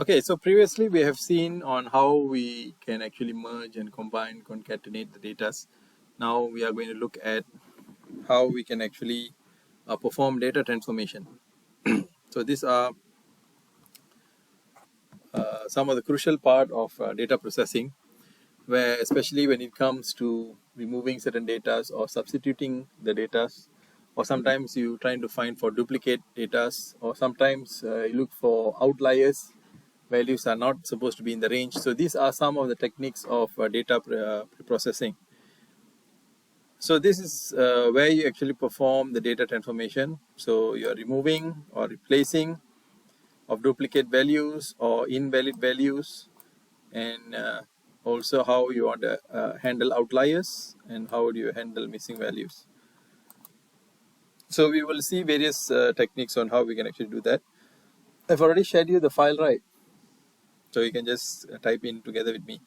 Okay, so previously we have seen on how we can actually merge and combine, concatenate the data. Now we are going to look at how we can actually perform data transformation. So these are some of the crucial part of data processing, where especially when it comes to removing certain data or substituting the data, or sometimes you trying to find for duplicate data, or sometimes you look for outliers, values are not supposed to be in the range. So these are some of the techniques of data processing. So this is where you actually perform the data transformation. So you are removing or replacing of duplicate values or invalid values, and also how you want to handle outliers and how do you handle missing values. So we will see various techniques on how we can actually do that. I've already shared you the file, right? So you can just type in together with me.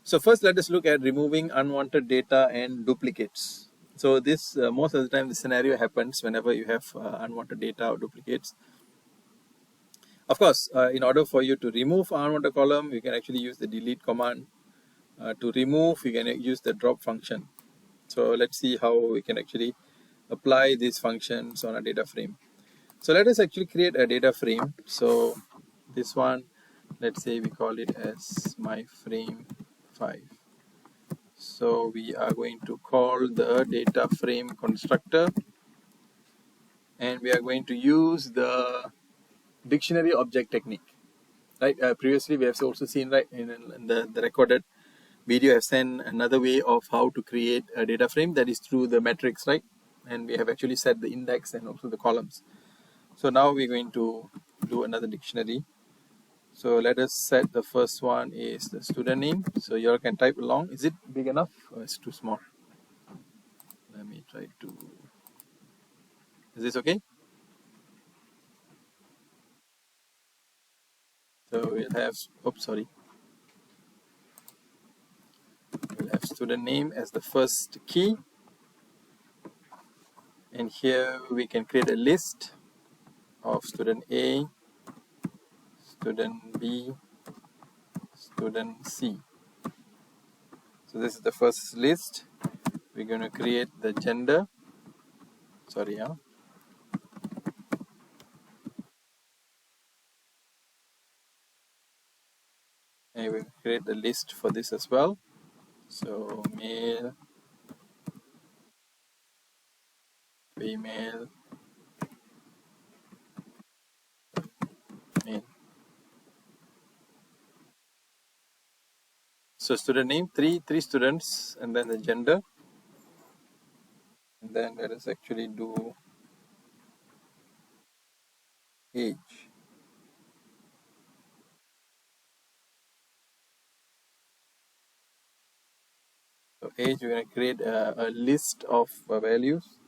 So first let us look at removing unwanted data and duplicates. So this most of the time the scenario happens whenever you have unwanted data or duplicates. Of course, in order for you to remove unwanted column, you can actually use the delete command. To remove, you can use the drop function. So let's see how we can actually apply these functions on a data frame. So let us actually create a data frame. So this one, let's say we call it as my frame 5. So we are going to call the data frame constructor, and we are going to use the dictionary object technique. Right? Previously we have also seen, right, in the recorded video have seen another way of how to create a data frame, that is through the matrix, right? And we have actually set the index and also the columns. So now we're going to do another dictionary. So let us set the first one is the student name. So you all can type along. Is it big enough or it's too small? Let me try to. Is this okay? So we'll have. Oops, sorry. We'll have student name as the first key, and here we can create a list of student A, student B, student C. So this is the first list. We're going to create the gender. Sorry, and we'll create the list for this as well. So male, female, male. So student name, three students, and then the gender. And then let us actually do age. So age, we're going to create a list of values.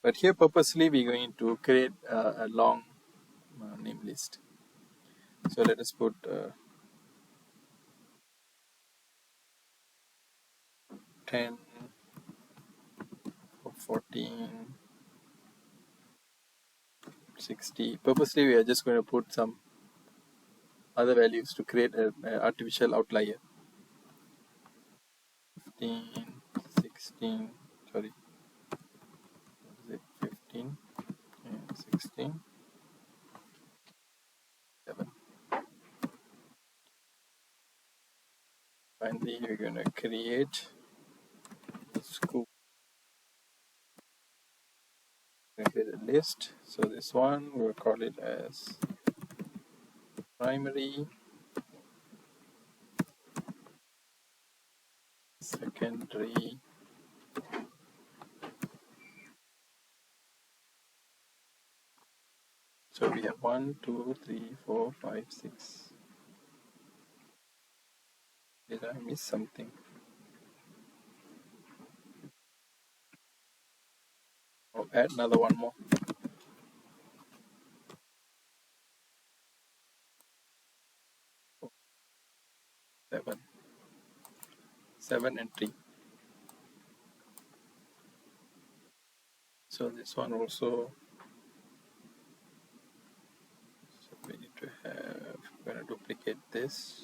But here purposely we're going to create a long name list. So let us put 10, 14, 60. Purposely we are just going to put some other values to create an artificial outlier. 15, 16, sorry, what is it, 15 and 16, 7. Finally, we're going to create the school. We're going to create a list. So this one, we'll call it as primary, secondary, so we have 1, 2, 3, 4, 5, 6. Did I miss something? Oh, add another one more. 7. 7 and 3. So this one also duplicate this.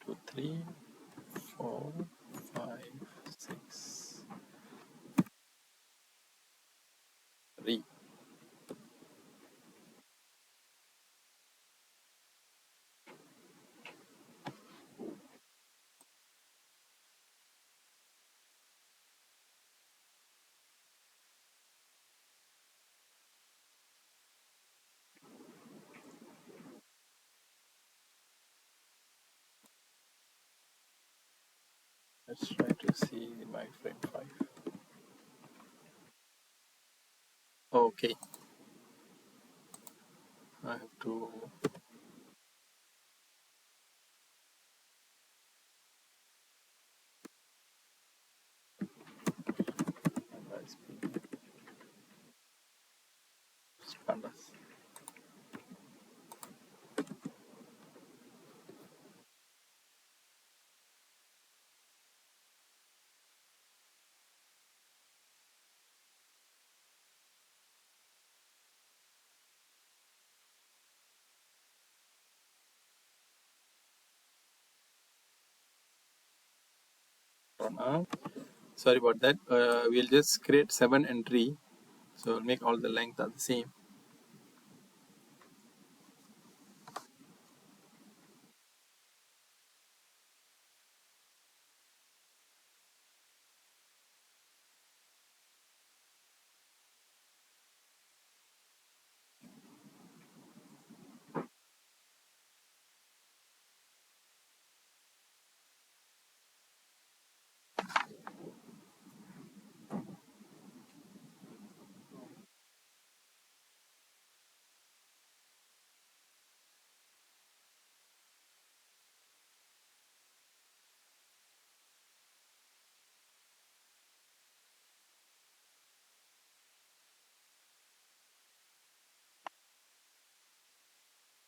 2, 3, 4, 5, 6, 3. Let's try to see my frame 5. Okay, I have to pandas. Sorry about that. We'll just create 7 entry, so we'll make all the length are the same.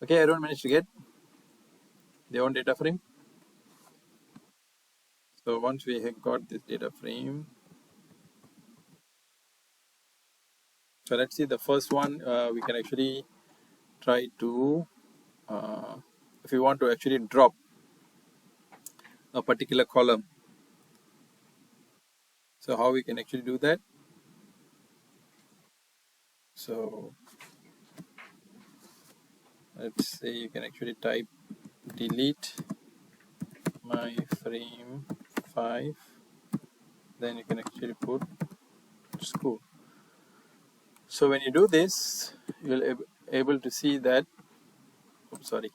Okay, everyone managed to get their own data frame. So once we have got this data frame, so let's see the first one. We can actually try to, if we want to actually drop a particular column. So how we can actually do that? So let's say you can actually type delete my frame 5, then you can actually put school. So when you do this, you'll be able to see that, oops, sorry,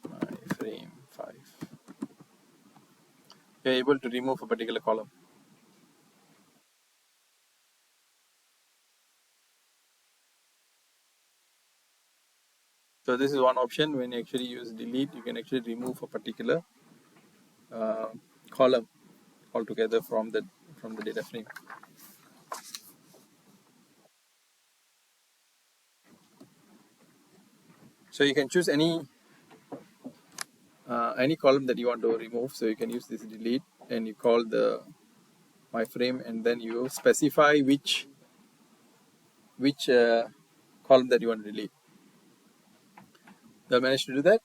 my frame 5. You're able to remove a particular column. So this is one option. When you actually use delete, you can actually remove a particular column altogether from the data frame. So you can choose any column that you want to remove. So you can use this delete, and you call the my frame, and then you specify which column that you want to delete. Did I manage to do that?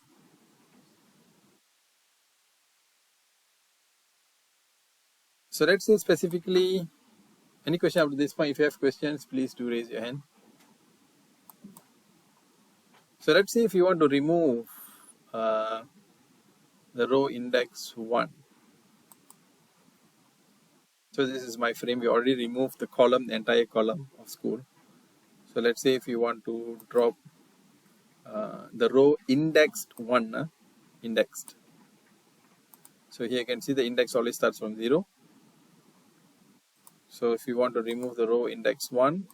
So let's say specifically, any question up to this point? If you have questions, please do raise your hand. So let's say if you want to remove the row index 1. So this is my frame. We already removed the column, the entire column of school. So let's say if you want to drop the row indexed 1, indexed. So here you can see the index always starts from 0. So if you want to remove the row index 1,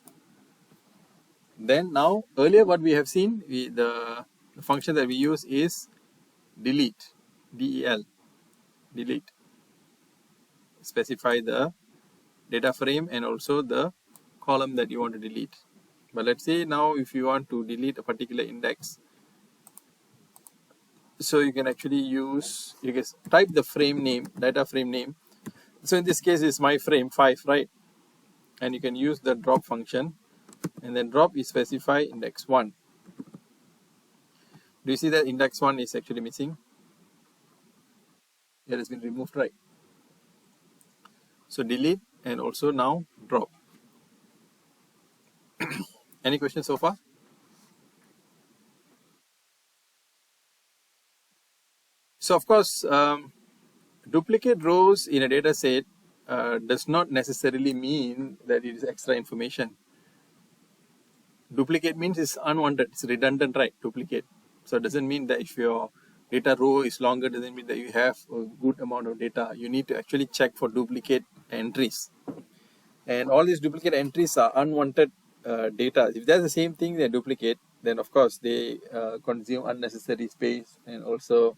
then now earlier what we have seen, the function that we use is delete, del, delete. Specify the data frame and also the column that you want to delete. But let's say now if you want to delete a particular index, so you can actually use, you can type the frame name, data frame name, So in this case, it's my frame 5, right? And you can use the drop function, and then drop is specify index 1. Do you see that index 1 is actually missing? It has been removed, right? So delete and also now drop. Any questions so far? So of course, duplicate rows in a data set does not necessarily mean that it is extra information. Duplicate means it's unwanted, it's redundant, right? Duplicate. So it doesn't mean that if your data row is longer, doesn't mean that you have a good amount of data. You need to actually check for duplicate entries. And all these duplicate entries are unwanted data. If they're the same thing, they duplicate, then of course they consume unnecessary space, and also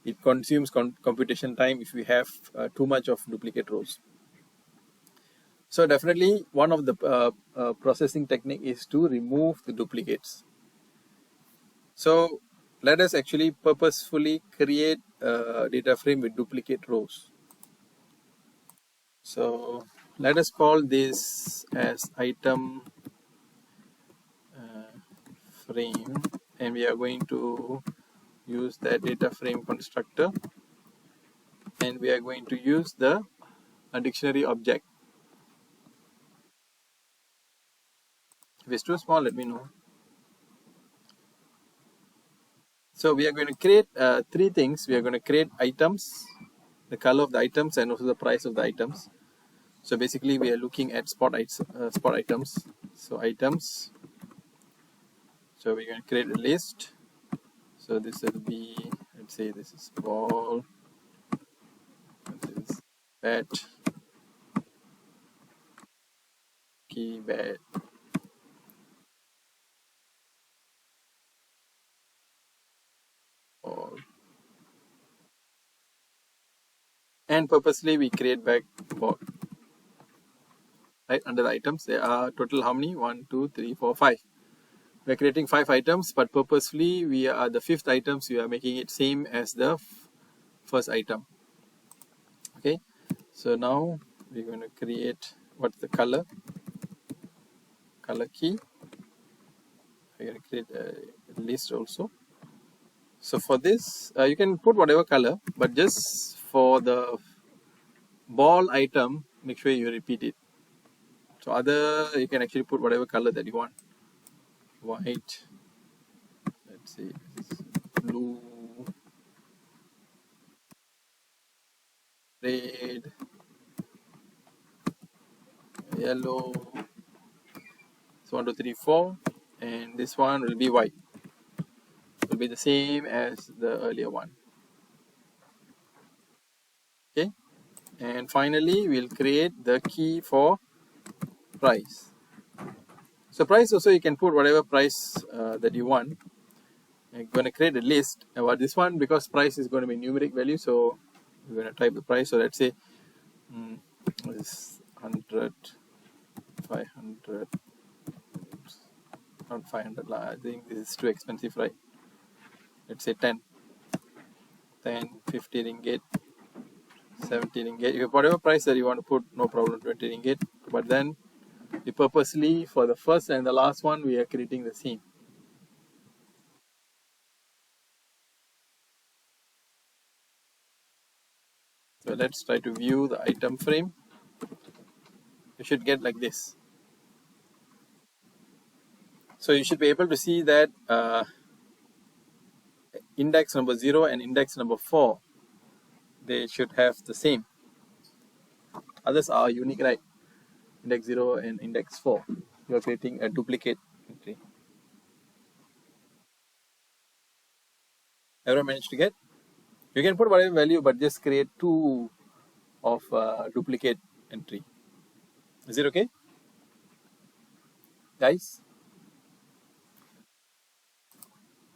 it consumes computation time if we have too much of duplicate rows. So definitely one of the processing technique is to remove the duplicates. So let us actually purposefully create a data frame with duplicate rows. So let us call this as item frame, and we are going to use the data frame constructor, and we are going to use the dictionary object. If it's too small, let me know. So we are going to create three things. We are going to create items, the color of the items, and also the price of the items. So basically we are looking at spot items. So items. So we're going to create a list. So this will be, let's say this is ball, this is bat, key, bat, ball. And purposely we create back ball. Right, under the items, there are total how many? 1, 2, 3, 4, 5. We're creating 5 items, but purposely we are the 5th items, we are making it same as the first item. Okay, so now we're going to create what's the color key. We're going to create a list also. So for this, you can put whatever color, but just for the ball item, make sure you repeat it. So other, you can actually put whatever color that you want. White, let's see, blue, red, yellow. So 1, 2, 3, 4, and this one will be white. It will be the same as the earlier one. Okay, and finally we'll create the key for price. So price also, you can put whatever price that you want. I'm going to create a list about this one because price is going to be numeric value, so we're going to type the price. So let's say this 100, 500, not 500, I think this is too expensive, right? Let's say 10, 50 ringgit, 70 ringgit. You have whatever price that you want to put, no problem, 20 ringgit. But then we purposely, for the first and the last one, we are creating the same. So let's try to view the item frame. You should get like this. So you should be able to see that index number 0 and index number 4, they should have the same. Others are unique, right? Index 0 and index 4. You are creating a duplicate entry. Everyone managed to get? You can put whatever value, but just create 2 of duplicate entry. Is it okay, guys?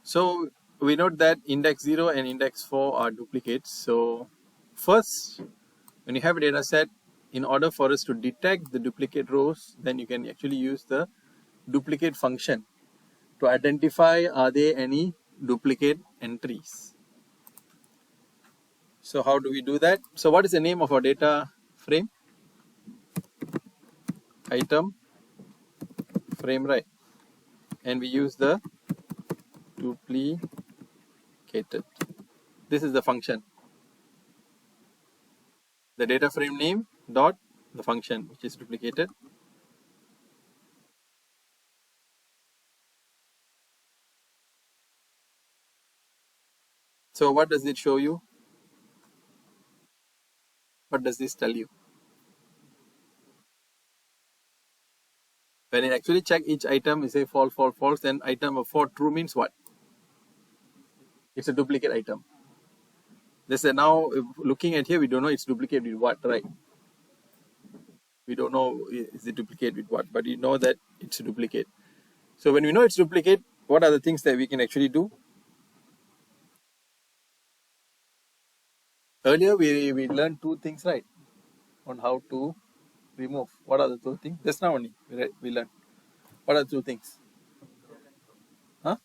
So we note that index 0 and index 4 are duplicates. So first, when you have a data set, in order for us to detect the duplicate rows, then you can actually use the duplicate function to identify are there any duplicate entries. So how do we do that? So what is the name of our data frame, item frame, right? And we use the duplicated. This is the function. The data frame name dot the function which is duplicated. So what does it show you? What does this tell you? When it actually check each item, you say false, false, false, then item of 4 true means what? It's a duplicate item. This is now looking at here, we don't know it's duplicate with what, right? We don't know is it duplicate with what, but you know that it's a duplicate. So when we know it's duplicate, what are the things that we can actually do? Earlier we learned 2 things, right? On how to remove. What are the 2 things? Just now only we learned. What are the 2 things? Huh?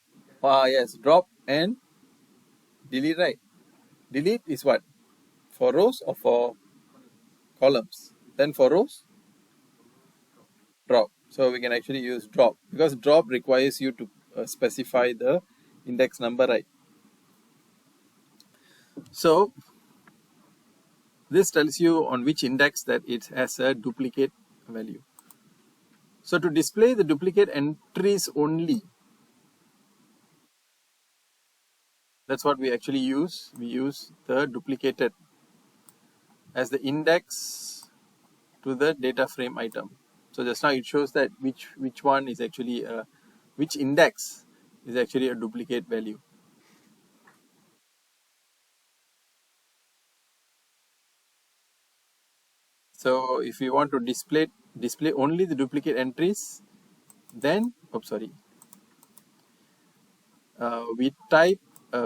Yes, drop and delete, right? Delete is what? For rows or for columns? Then for rows, drop. So we can actually use drop because drop requires you to specify the index number, right? So this tells you on which index that it has a duplicate value. So to display the duplicate entries only, that's what we actually use. We use the duplicated as the index to the data frame item. So just now it shows that which one is actually which index is actually a duplicate value. So if you want to display only the duplicate entries, then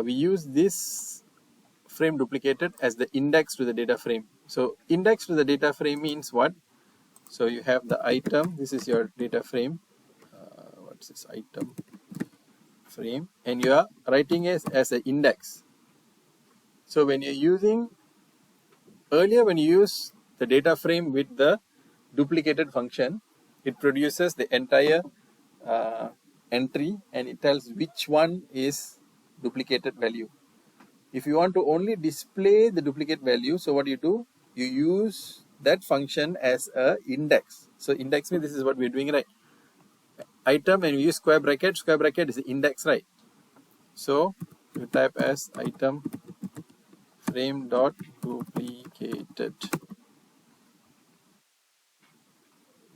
we use this frame duplicated as the index to the data frame. So index to the data frame means what? So you have the item, this is your data frame, what's this item frame, and you are writing it as an index. So when you're using, earlier when you use the data frame with the duplicated function, it produces the entire entry and it tells which one is duplicated value. If you want to only display the duplicate value, so what do? You use that function as a index. So index means this is what we're doing, right? Item, and we use square bracket is the index, right? So you type as item frame dot duplicated.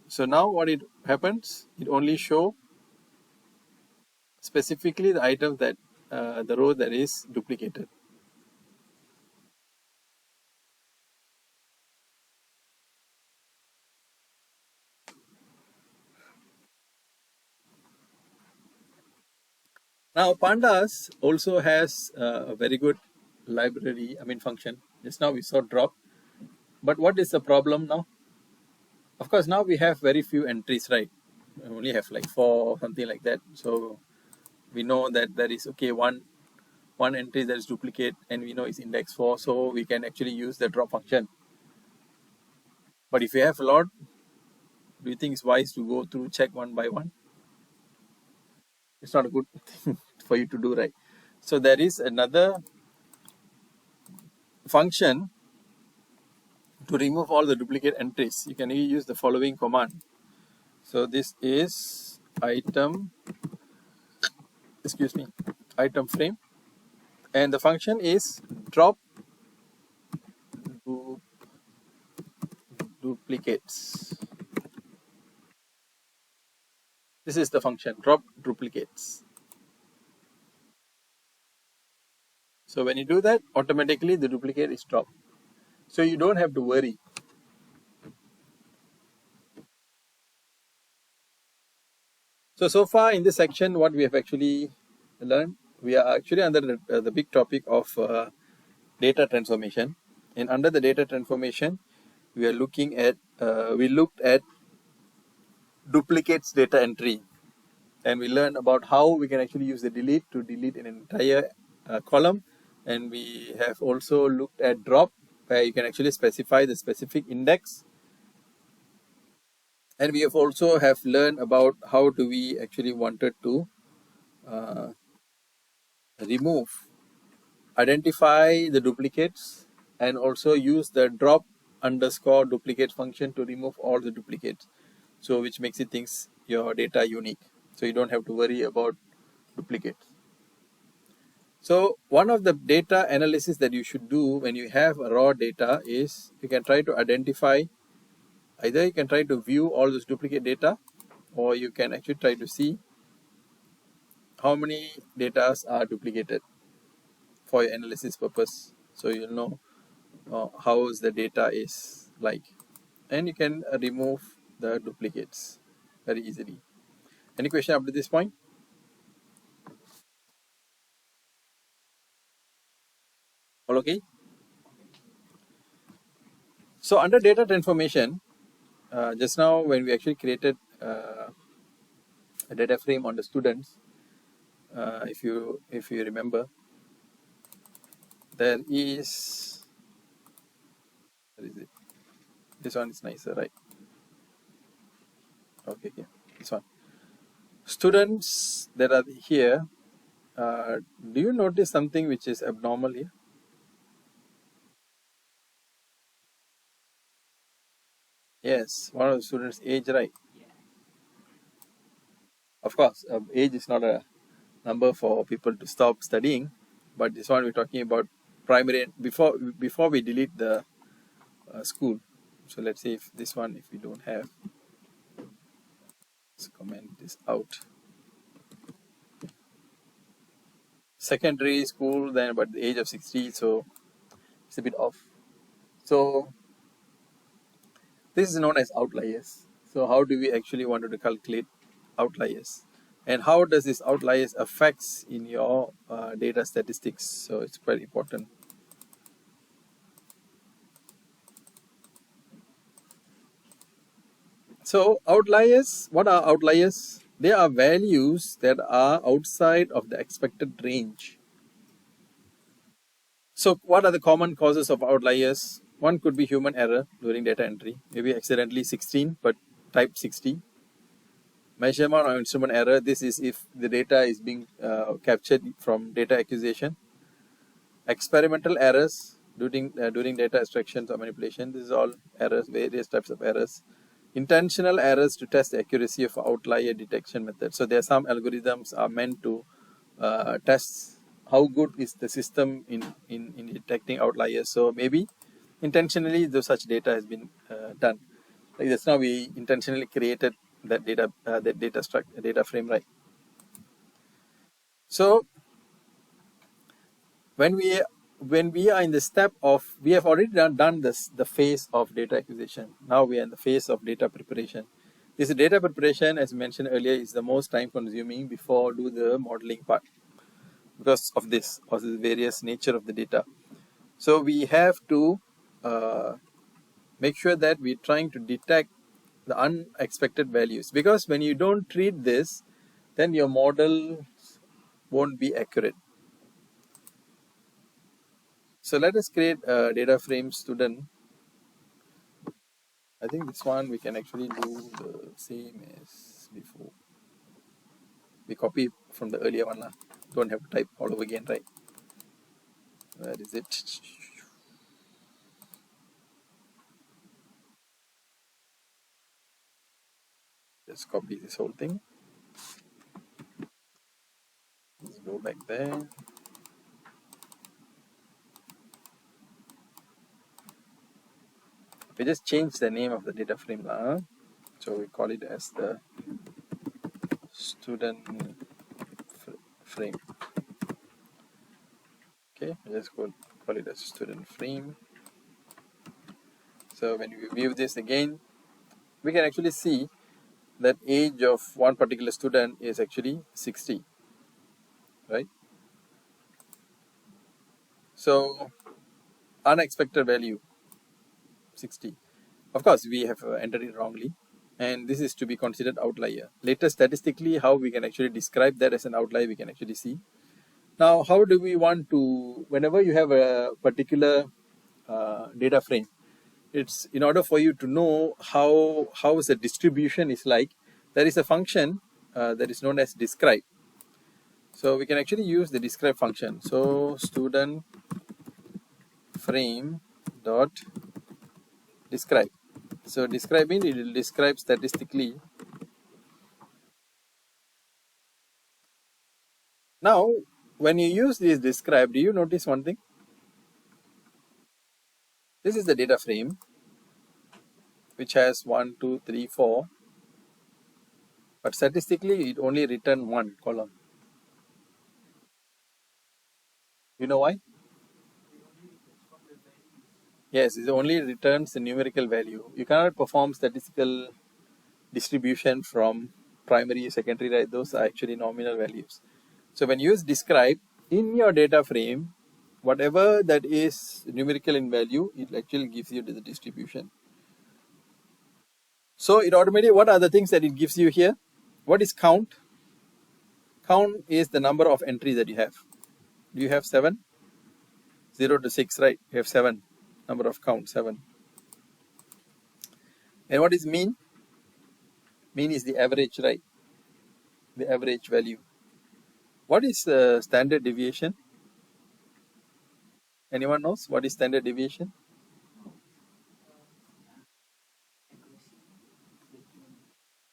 So now what it happens, it only show specifically the item that the row that is duplicated. Now pandas also has a very good library, function. Just now we saw drop, but what is the problem now? Of course, now we have very few entries, right? We only have like 4 or something like that. So we know that there is one entry that is duplicate, and we know it's index 4, so we can actually use the drop function. But if you have a lot, do you think it's wise to go through check one by one? It's not a good thing for you to do, right? So there is another function to remove all the duplicate entries. You can use the following command. So this is item frame, and the function is drop duplicates. This is the function, drop duplicates. So when you do that, automatically the duplicate is dropped. So you don't have to worry. So far in this section, what we have actually learned, we are actually under the big topic of data transformation. And under the data transformation, we are looking at, we looked at duplicates data entry. And we learned about how we can actually use the delete to delete an entire column. And we have also looked at drop where you can actually specify the specific index. And we have also have learned about how do we actually wanted to uh, remove, identify the duplicates, and also use the drop underscore duplicate function to remove all the duplicates. So which makes it things your data unique. So you don't have to worry about duplicates. So one of the data analysis that you should do when you have raw data is you can try to identify, either you can try to view all those duplicate data, or you can actually try to see how many data are duplicated for your analysis purpose. So you'll know how the data is like, and you can remove the duplicates very easily. Any question up to this point? All okay? So under data transformation, just now when we actually created a data frame on the students, if you remember, there is, where is it? This one is nicer, right? Okay, okay, this one. Students that are here, do you notice something which is abnormal here? Yes, one of the students' age, right? Of course, age is not a number for people to stop studying, but this one we're talking about primary, before we delete the school. So let's say if this one, if we don't have, let's comment this out. Secondary school, then but the age of 60, so it's a bit off. So this is known as outliers. So how do we actually want to calculate outliers, and how does this outliers affects in your data statistics? So it's quite important. So outliers, what are outliers? They are values that are outside of the expected range. So what are the common causes of outliers? One could be human error during data entry, maybe accidentally 16 but type 60. Measurement or instrument error, this is if the data is being captured from data acquisition. Experimental errors during data extractions or manipulation, this is all errors, various types of errors. Intentional errors to test the accuracy of outlier detection method. So there are some algorithms are meant to test how good is the system in detecting outliers. So maybe intentionally such data has been done. Like just now we intentionally created that data frame, right? So when we are in the step of, we have already done this, the phase of data acquisition. Now we are in the phase of data preparation. This data preparation, as mentioned earlier, is the most time consuming before do the modeling part, because of this, or the various nature of the data. So we have to make sure that we're trying to detect the unexpected values, because when you don't treat this, then your model won't be accurate. So let us create a data frame student. I think this one we can actually do the same as before. We copy from the earlier one. Don't have to type all over again, right? Where is it? Just copy this whole thing. Let's go back there. We just change the name of the data frame now. So we call it as the student frame. Okay, let's call it as student frame. So when we view this again, we can actually see that age of one particular student is actually 60, right? So unexpected value 60. Of course, we have entered it wrongly, and this is to be considered outlier. Later, statistically, how we can actually describe that as an outlier, we can actually see. Now, how do we want to, whenever you have a particular data frame. It's in order for you to know how is the distribution is like. There is a function that is known as describe. So we can actually use the describe function. So student frame dot describe. So describing, it will describe statistically. Now, when you use this describe, do you notice one thing? This is the data frame, which has 1, 2, 3, 4. But statistically, it only return one column. You know why? Yes, it only returns the numerical value. You cannot perform statistical distribution from primary, secondary, right? Those are actually nominal values. So when you use describe in your data frame, whatever that is numerical in value, it actually gives you the distribution. So it automatically, what are the things that it gives you here? What is count? Count is the number of entries that you have. Do you have 7? 0 to 6, right? You have 7. Number of count, 7. And what is mean? Mean is the average, right? The average value. What is standard deviation? Anyone knows what is standard deviation?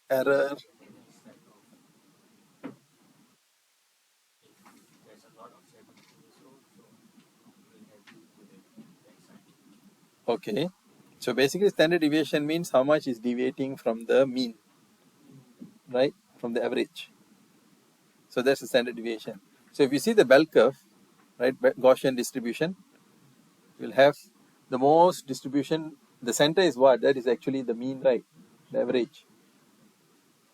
Error. Okay. So basically standard deviation means how much is deviating from the mean, right? From the average. So that's the standard deviation. So if you see the bell curve, right, Gaussian distribution, you'll have the most distribution. The center is what? That is actually the mean, right? The average.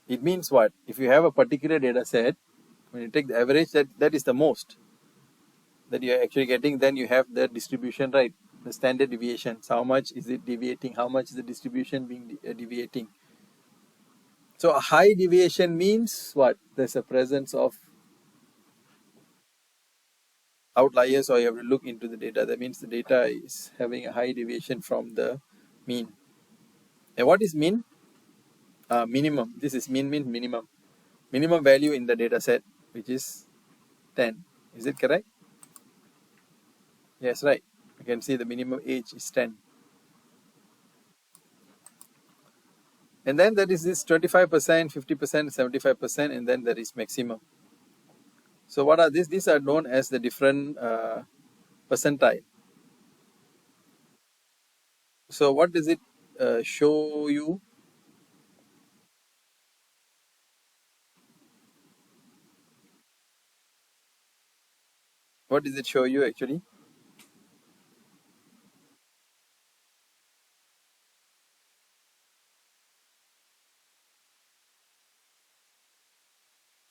It means what? If you have a particular data set, when you take the average, that is the most that you're actually getting, then you have the distribution, right? The standard deviations. How much is it deviating? How much is the distribution being deviating? So a high deviation means what? There's a presence of outliers, or you have to look into the data. That means the data is having a high deviation from the mean. And what is mean? Minimum. This is mean means minimum. Minimum value in the data set, which is 10. Is it correct? Yes, right. You can see the minimum age is 10. And then there is this 25%, 50%, 75%, and then there is maximum. So what are these? These are known as the different percentile. So what does it show you? What does it show you actually?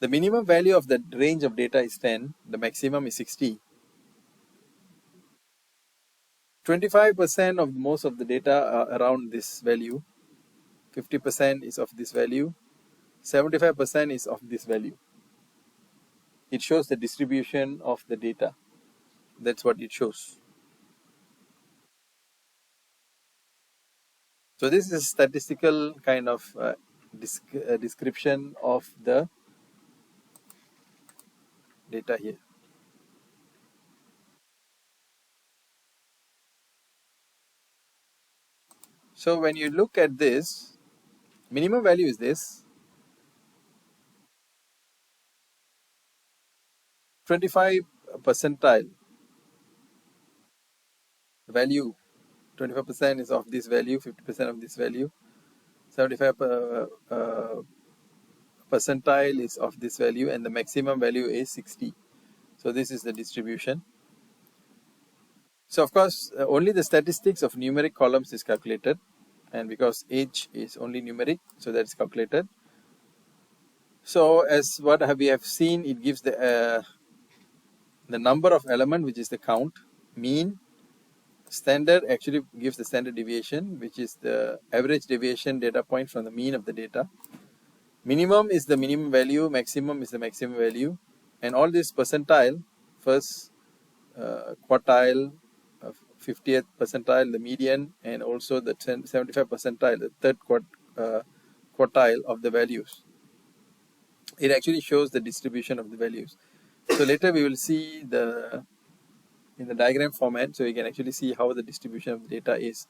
The minimum value of the range of data is 10. The maximum is 60. 25% of most of the data are around this value. 50% is of this value. 75% is of this value. It shows the distribution of the data. That's what it shows. So this is a statistical kind of description of the data here. So when you look at this, minimum value is this. 25 percentile value. 25% is of this value, 50% of this value. 75 percentile is of this value, and the maximum value is 60. So this is the distribution. So of course, only the statistics of numeric columns is calculated, and because age is only numeric, so that is calculated. So as what we have seen, it gives the number of element, which is the count. Mean, standard actually gives the standard deviation, which is the average deviation data point from the mean of the data. Minimum is the minimum value, maximum is the maximum value, and all this percentile, first quartile, 50th percentile, the median, and also the 75th percentile, the third quartile of the values. It actually shows the distribution of the values. So later we will see in the diagram format, so you can actually see how the distribution of the data is.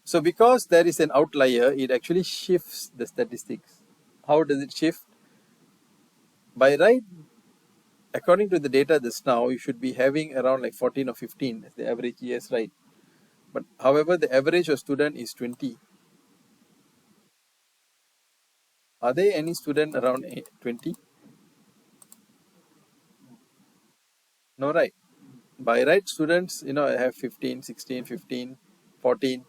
So because there is an outlier, it actually shifts the statistics. How does it shift? By right, according to the data just now, you should be having around like 14 or 15 as the average years, right? But however, the average of student is 20. Are there any student around 20? No, right? By right, students, have 15, 16, 15, 14,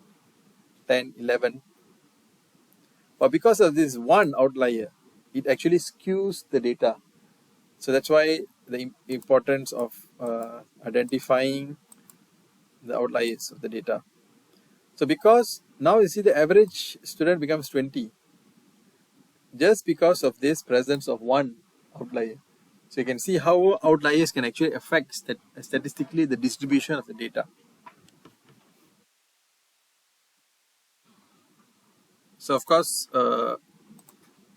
10, 11. But because of this one outlier, it actually skews the data. So that's why the importance of identifying the outliers of the data. So because now you see the average student becomes 20 just because of this presence of one outlier. So you can see how outliers can actually affect statistically the distribution of the data. So of course,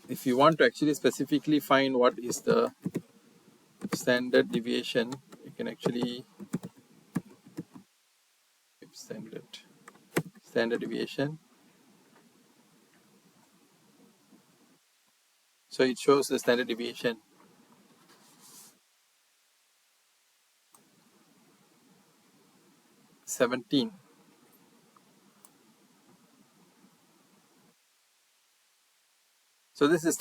if you want to actually specifically find what is the standard deviation, you can actually standard deviation. So it shows the standard deviation. (17). So this is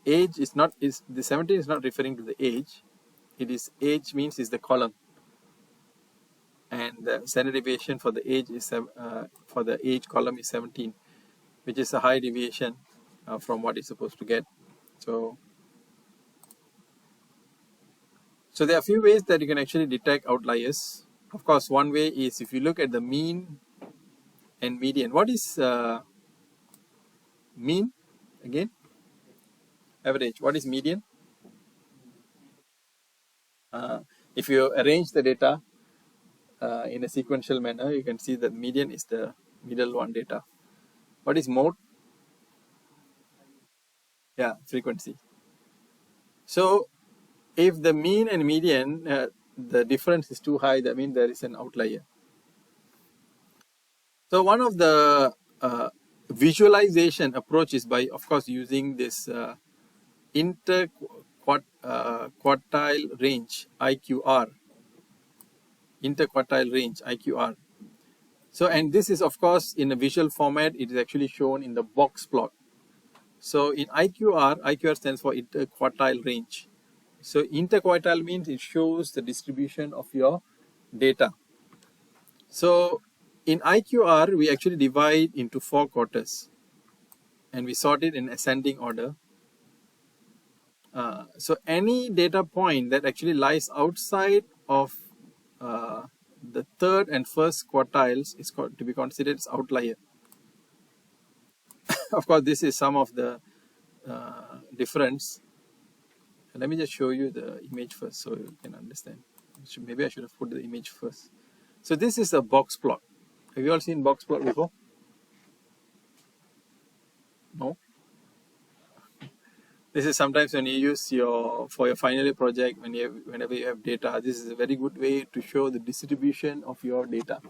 age is not the 17 is not referring to the age. It is age means is the column, and the standard deviation for the age is for the age column is 17, which is a high deviation from what it's supposed to get. So there are a few ways that you can actually detect outliers. Of course, one way is if you look at the mean and median. What is mean again? Average. What is median? If you arrange the data in a sequential manner, you can see that median is the middle one data. What is mode? Yeah, frequency. So if the mean and median, the difference is too high, that means there is an outlier. So one of the visualization approach is by, of course, using this interquartile range, IQR. Interquartile range, IQR. So, and this is of course in a visual format, it is actually shown in the box plot. So in IQR stands for interquartile range. So interquartile means it shows the distribution of your data. So in IQR, we actually divide into 4 quarters and we sort it in ascending order. So any data point that actually lies outside of the third and first quartiles is to be considered as outlier. Of course, this is some of the difference. Let me just show you the image first so you can understand. Maybe I should have put the image first. So this is a box plot. Have you all seen box plot before? No? This is sometimes when you use for your final year project, whenever you have data, this is a very good way to show the distribution of your data.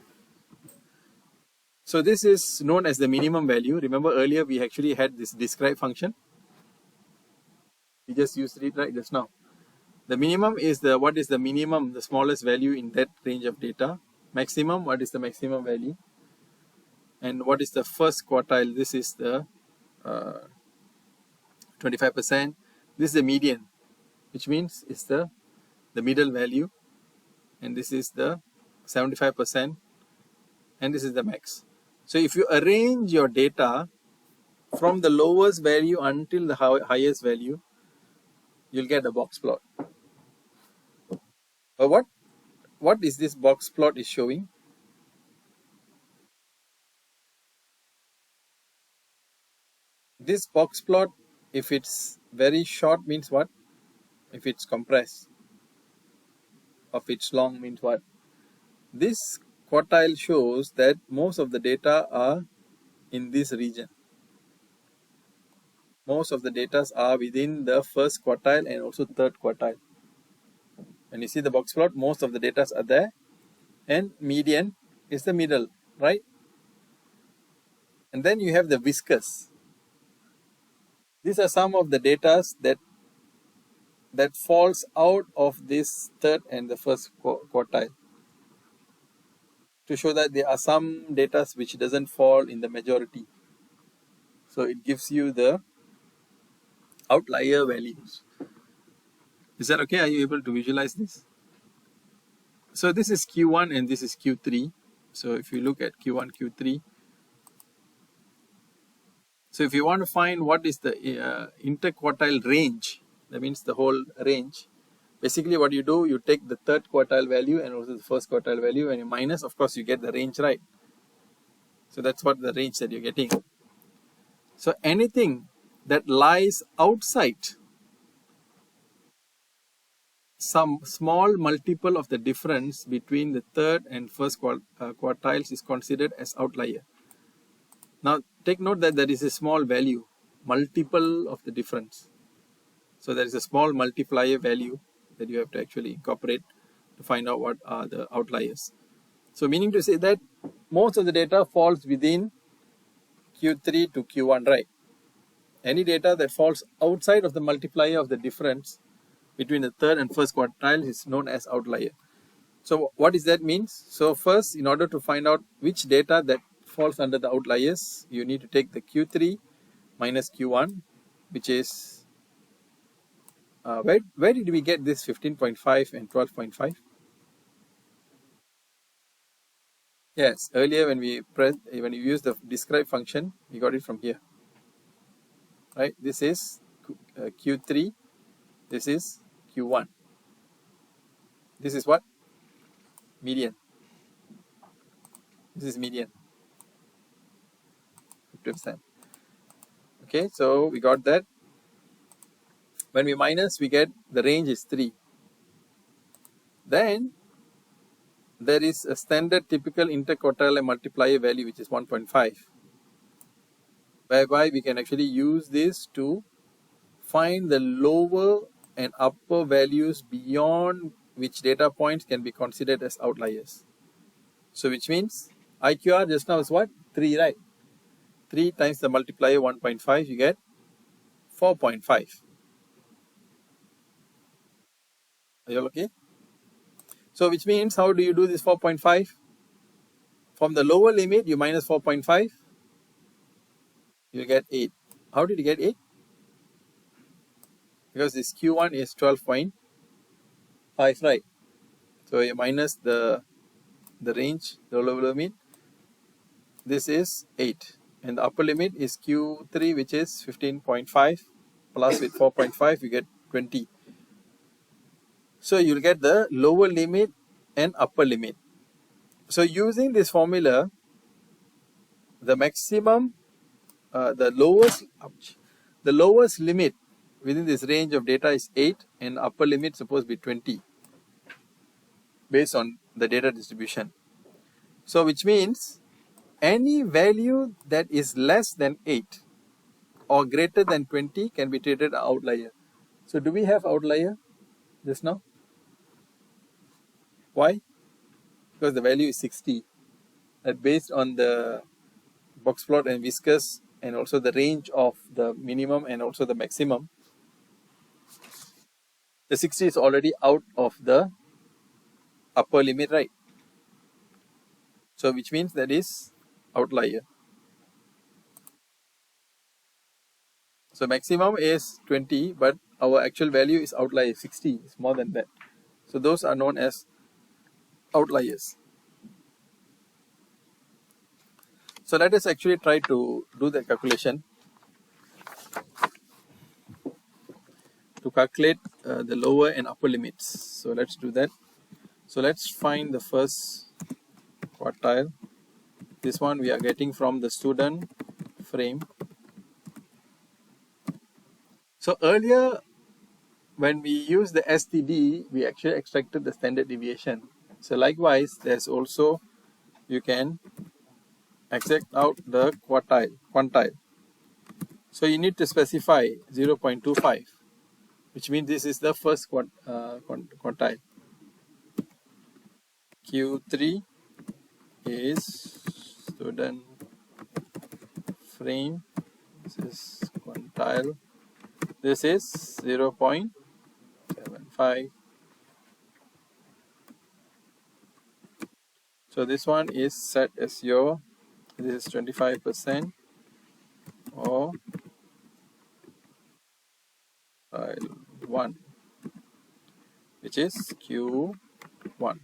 So this is known as the minimum value. Remember earlier we actually had this describe function. We just used it right just now. The minimum is what is the minimum, the smallest value in that range of data. Maximum, what is the maximum value? And what is the first quartile? This is the 25%. This is the median, which means it's the middle value. And this is the 75%. And this is the max. So if you arrange your data from the lowest value until the highest value, you'll get a box plot. But what is this box plot is showing? This box plot, if it's very short, means what? If it's compressed. If it's long, means what? this quartile shows that most of the data are in this region. Most of the data are within the first quartile and also third quartile. When you see the box plot, most of the data are there, and median is the middle, right? And then you have the whiskers. These are some of the data that falls out of this third and the first quartile, to show that there are some data which doesn't fall in the majority. So it gives you the outlier values. Is that okay? Are you able to visualize this? So this is Q1 and this is Q3. So if you look at Q1, Q3, so if you want to find what is the interquartile range, that means the whole range, basically what you do, you take the third quartile value and also the first quartile value and you minus, of course you get the range, right? So that's what the range that you're getting. So anything that lies outside some small multiple of the difference between the third and first quartiles is considered as outlier. Now take note that there is a small value, multiple of the difference. So there is a small multiplier value that you have to actually incorporate to find out what are the outliers. So meaning to say that most of the data falls within Q3 to Q1, right? Any data that falls outside of the multiplier of the difference between the third and first quartile is known as outlier. So what does that mean? So first, in order to find out which data that falls under the outliers, you need to take the Q3 minus Q1, which is, where did we get this 15.5 and 12.5? Yes, earlier when we use the describe function, we got it from here, right? This is Q3, this is Q1. This is what? Median. This is median. 50%. Okay, so we got that. When we minus, we get the range is 3. Then there is a standard typical interquartile multiplier value, which is 1.5, whereby we can actually use this to find the lower and upper values beyond which data points can be considered as outliers. So which means IQR just now is what? 3, right? 3 times the multiplier 1.5, you get 4.5. Are you all okay? So which means, how do you do this 4.5? From the lower limit, you minus 4.5, you get 8. How did you get 8? Because this Q1 is 12.5, right? So you minus the range, the lower limit, this is 8. And the upper limit is Q3, which is 15.5, plus with 4.5, you get 20. So you'll get the lower limit and upper limit. So using this formula, the maximum, the lowest limit within this range of data is 8, and upper limit supposed to be 20, based on the data distribution. So which means any value that is less than 8 or greater than 20 can be treated as outlier. So do we have outlier just now? Why? Because the value is 60. That based on the box plot and whiskers and also the range of the minimum and also the maximum, the 60 is already out of the upper limit, right? So which means that is outlier. So maximum is 20, but our actual value is outlier 60, it's more than that. So those are known as outliers. So let us actually try to do the calculation to calculate the lower and upper limits. So let's do that. So let's find the first quartile. This one we are getting from the student frame. So earlier when we used the STD, we actually extracted the standard deviation. So likewise, there's also, you can extract out the quantile. So you need to specify 0.25, which means this is the first quantile. Q3 is student frame. This is quantile. This is 0.75. So this one is set as your, this is 25% or tile 1, which is Q1.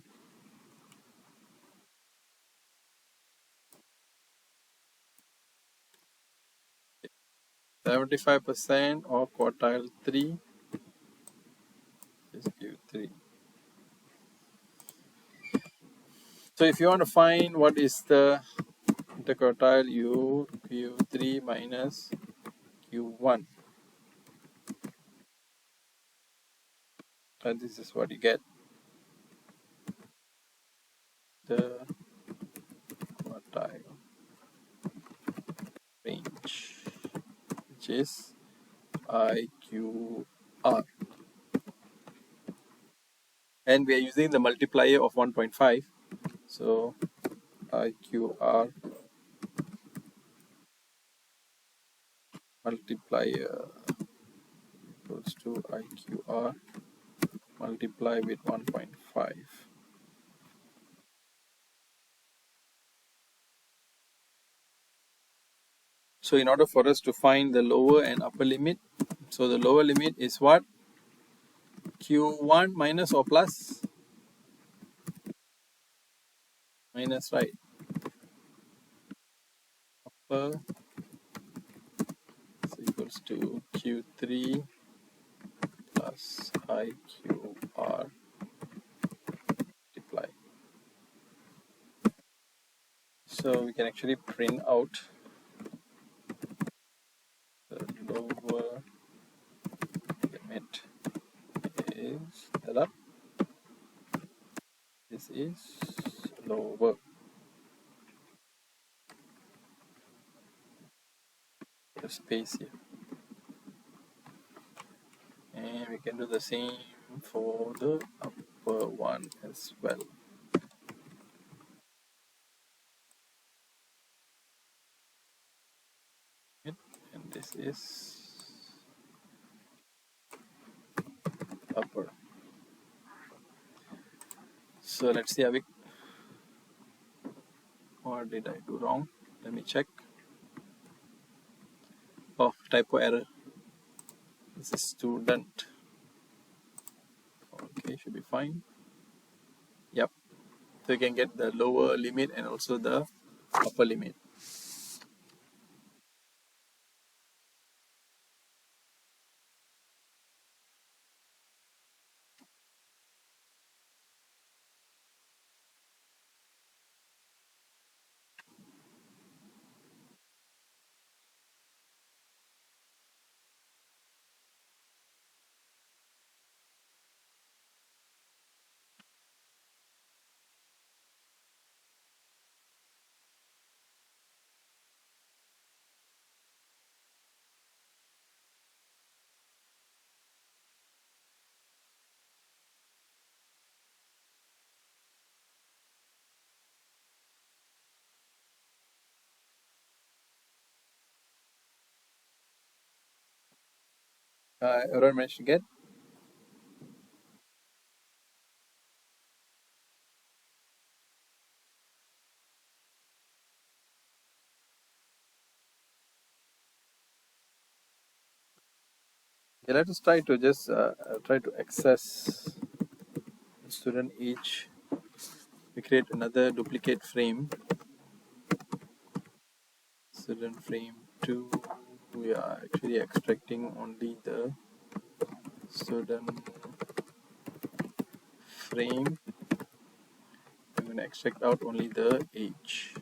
75% of quartile 3 is Q3. So if you want to find what is the interquartile Q3 minus Q1, and this is what you get, the quartile range, which is IQR. And we are using the multiplier of 1.5. So IQR multiplier equals to IQR multiply with 1.5. So in order for us to find the lower and upper limit, so the lower limit is what? Q1 minus or plus? Minus, right? Upper is equals to Q3 plus IQR multiply. So we can actually print out the lower limit is that. This is lower. The space here. And we can do the same for the upper one as well. And this is upper. So let's see, Avik, what did I do wrong? Let me check. Oh, typo error. This is student. Okay, should be fine. Yep. So you can get the lower limit and also the upper limit. Everyone managed to get? Yeah, let us try to just try to access student each. We create another duplicate frame. Student frame 2. We are actually extracting only the student frame. I'm going to extract out only the age.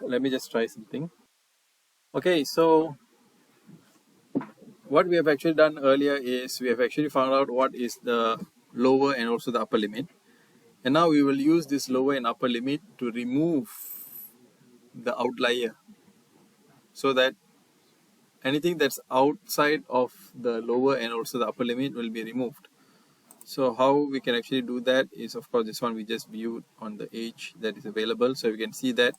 let me just try something. Okay, so what we have actually done earlier is we have actually found out what is the lower and also the upper limit. And now we will use this lower and upper limit to remove the outlier so that anything that's outside of the lower and also the upper limit will be removed. So how we can actually do that is, of course, this one we just viewed on the edge that is available. So we can see that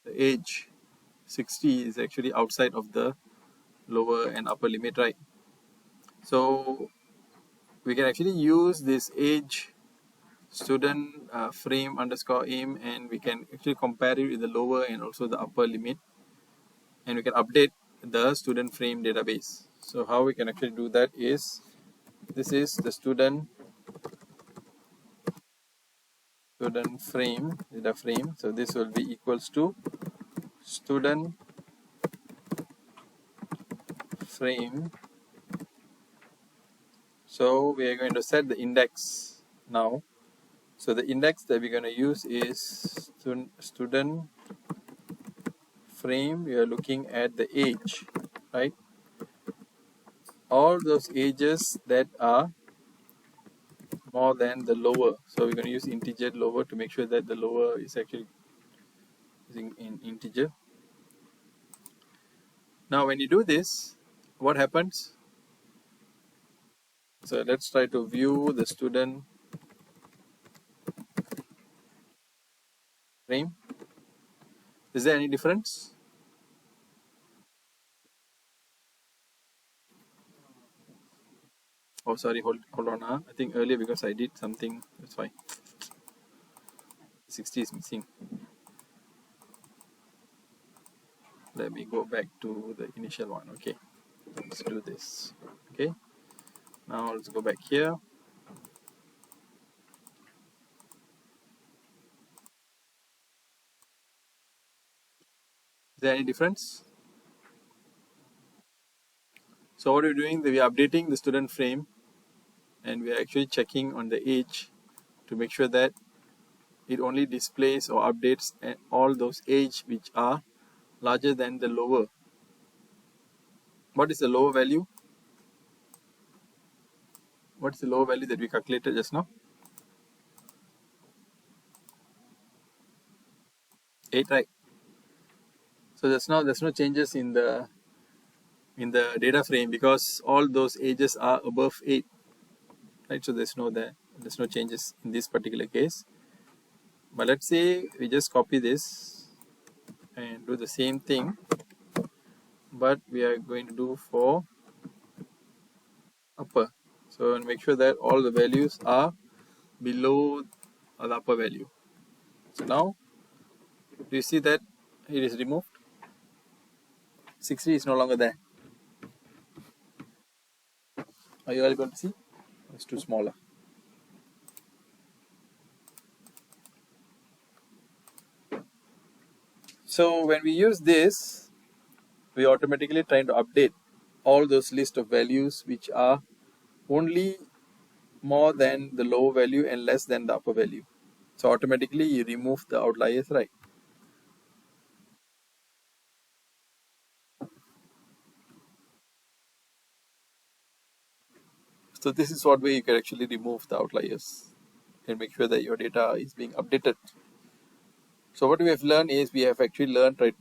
the edge 60 is actually outside of the lower and upper limit, right? So we can actually use this edge student frame underscore aim, and we can actually compare it with the lower and also the upper limit, and we can update the student frame database. So how we can actually do that is, this is the student frame data frame. So this will be equals to student frame. So we are going to set the index now. So the index that we're going to use is student frame. We are looking at the age, right? All those ages that are more than the lower. So we're going to use integer lower to make sure that the lower is actually using in integer. Now when you do this, what happens? So let's try to view the student frame. Is there any difference? Oh, sorry, hold on. I think earlier because I did something, that's why 60 is missing. Let me go back to the initial one. Okay, let's do this. Okay, now let's go back here. Is there any difference? So what we're doing, we are updating the student frame, and we are actually checking on the age to make sure that it only displays or updates all those age which are larger than the lower. What is the lower value? What is the lower value that we calculated just now? 8, right? So there's no changes in the data frame because all those ages are above 8, right? So there's no changes in this particular case. But let's say we just copy this and do the same thing, but we are going to do for upper. So make sure that all the values are below the upper value. So now do you see that it is removed? 60 is no longer there. Are you all able to see? It's too smaller. So when we use this, we automatically trying to update all those list of values which are only more than the low value and less than the upper value. So automatically you remove the outliers, right? So this is what way you can actually remove the outliers and make sure that your data is being updated. So what we have learned is we have actually learned to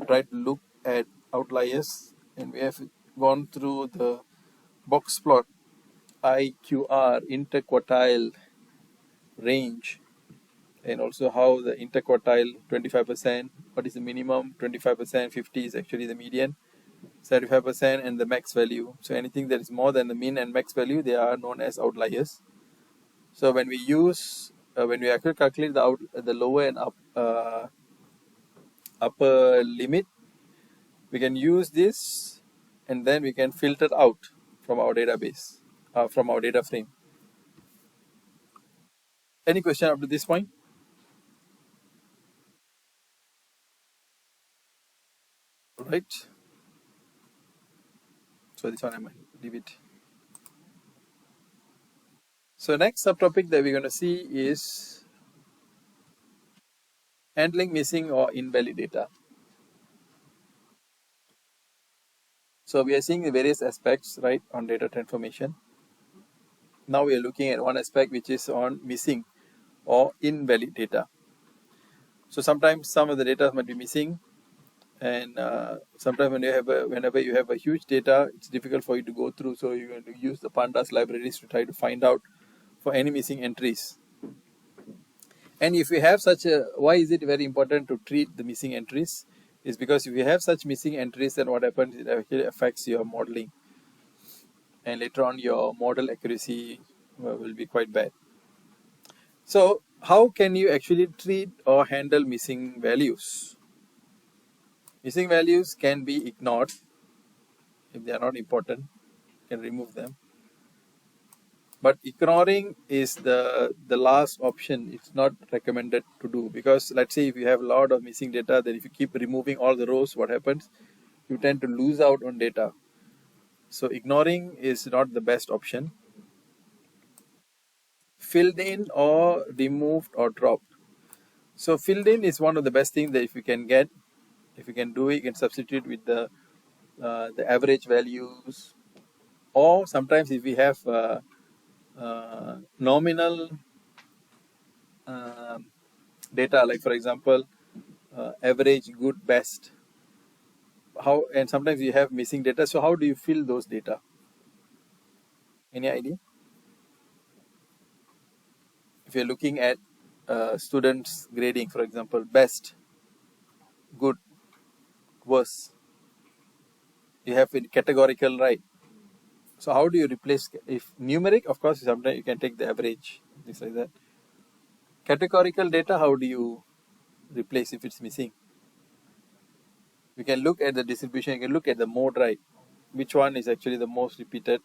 try to look at outliers, and we have gone through the box plot, IQR, interquartile range, and also how the interquartile 25%, what is the minimum, 25%, 50 is actually the median, 75% and the max value. So anything that is more than the mean and max value, they are known as outliers. So when we use when we actually calculate the lower and upper limit, we can use this and then we can filter out from our database, from our data frame. Any question up to this point? Right. So this one I might leave it. So next subtopic that we're going to see is handling missing or invalid data. So we are seeing the various aspects, right, on data transformation. Now we are looking at one aspect which is on missing or invalid data. So sometimes some of the data might be missing, and sometimes whenever you have a huge data, it's difficult for you to go through. So you're going to use the pandas libraries to try to find out for any missing entries. And if you have such a, why is it very important to treat the missing entries? Is because if you have such missing entries, then what happens, it actually affects your modeling, and later on your model accuracy will be quite bad. So how can you actually treat or handle missing values? Missing values can be ignored if they are not important. You can remove them. But ignoring is the last option. It's not recommended to do, because let's say if you have a lot of missing data, then if you keep removing all the rows, what happens? You tend to lose out on data. So ignoring is not the best option. Filled in or removed or dropped. So filled in is one of the best things that if you can get, if you can do it, you can substitute with the average values, or sometimes if we have nominal data, like for example average, good, best, how, and sometimes you have missing data. So how do you fill those data? Any idea? If you're looking at students grading, for example, best, good, worst, you have it categorical, right? So how do you replace, if numeric, of course sometimes you can take the average, things like that. Categorical data, how do you replace if it's missing? You can look at the distribution, you can look at the mode, right? Which one is actually the most repeated?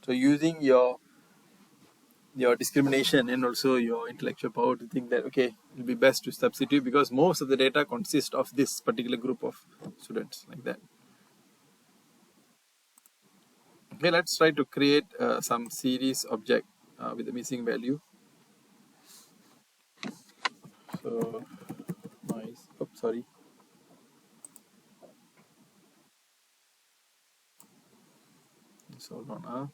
So using your discrimination and also your intellectual power to think that, okay, it'll be best to substitute because most of the data consists of this particular group of students, like that. Okay, let's try to create some series object with the missing value. So sorry. So hold on.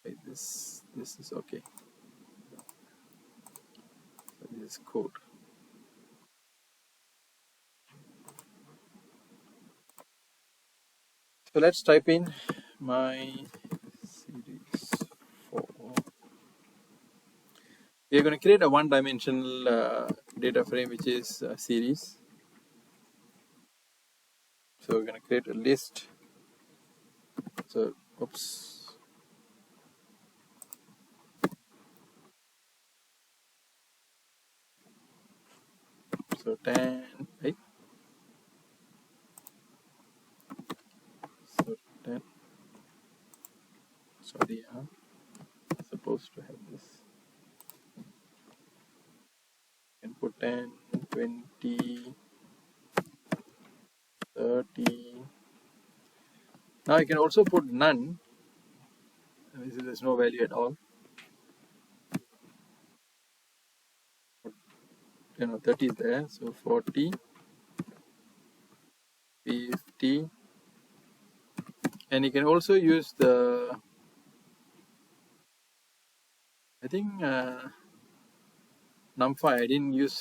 Okay, this is okay. So this is code. So let's type in my series 4. We are going to create a one-dimensional data frame, which is a series. So we're going to create a list. So, oops. So 10, right? So 10. Sorry, supposed to have this. You can put 10, 20, 30. Now you can also put none. There's no value at all. 30 is there. So 40, 50. And you can also use the, I think, numpy.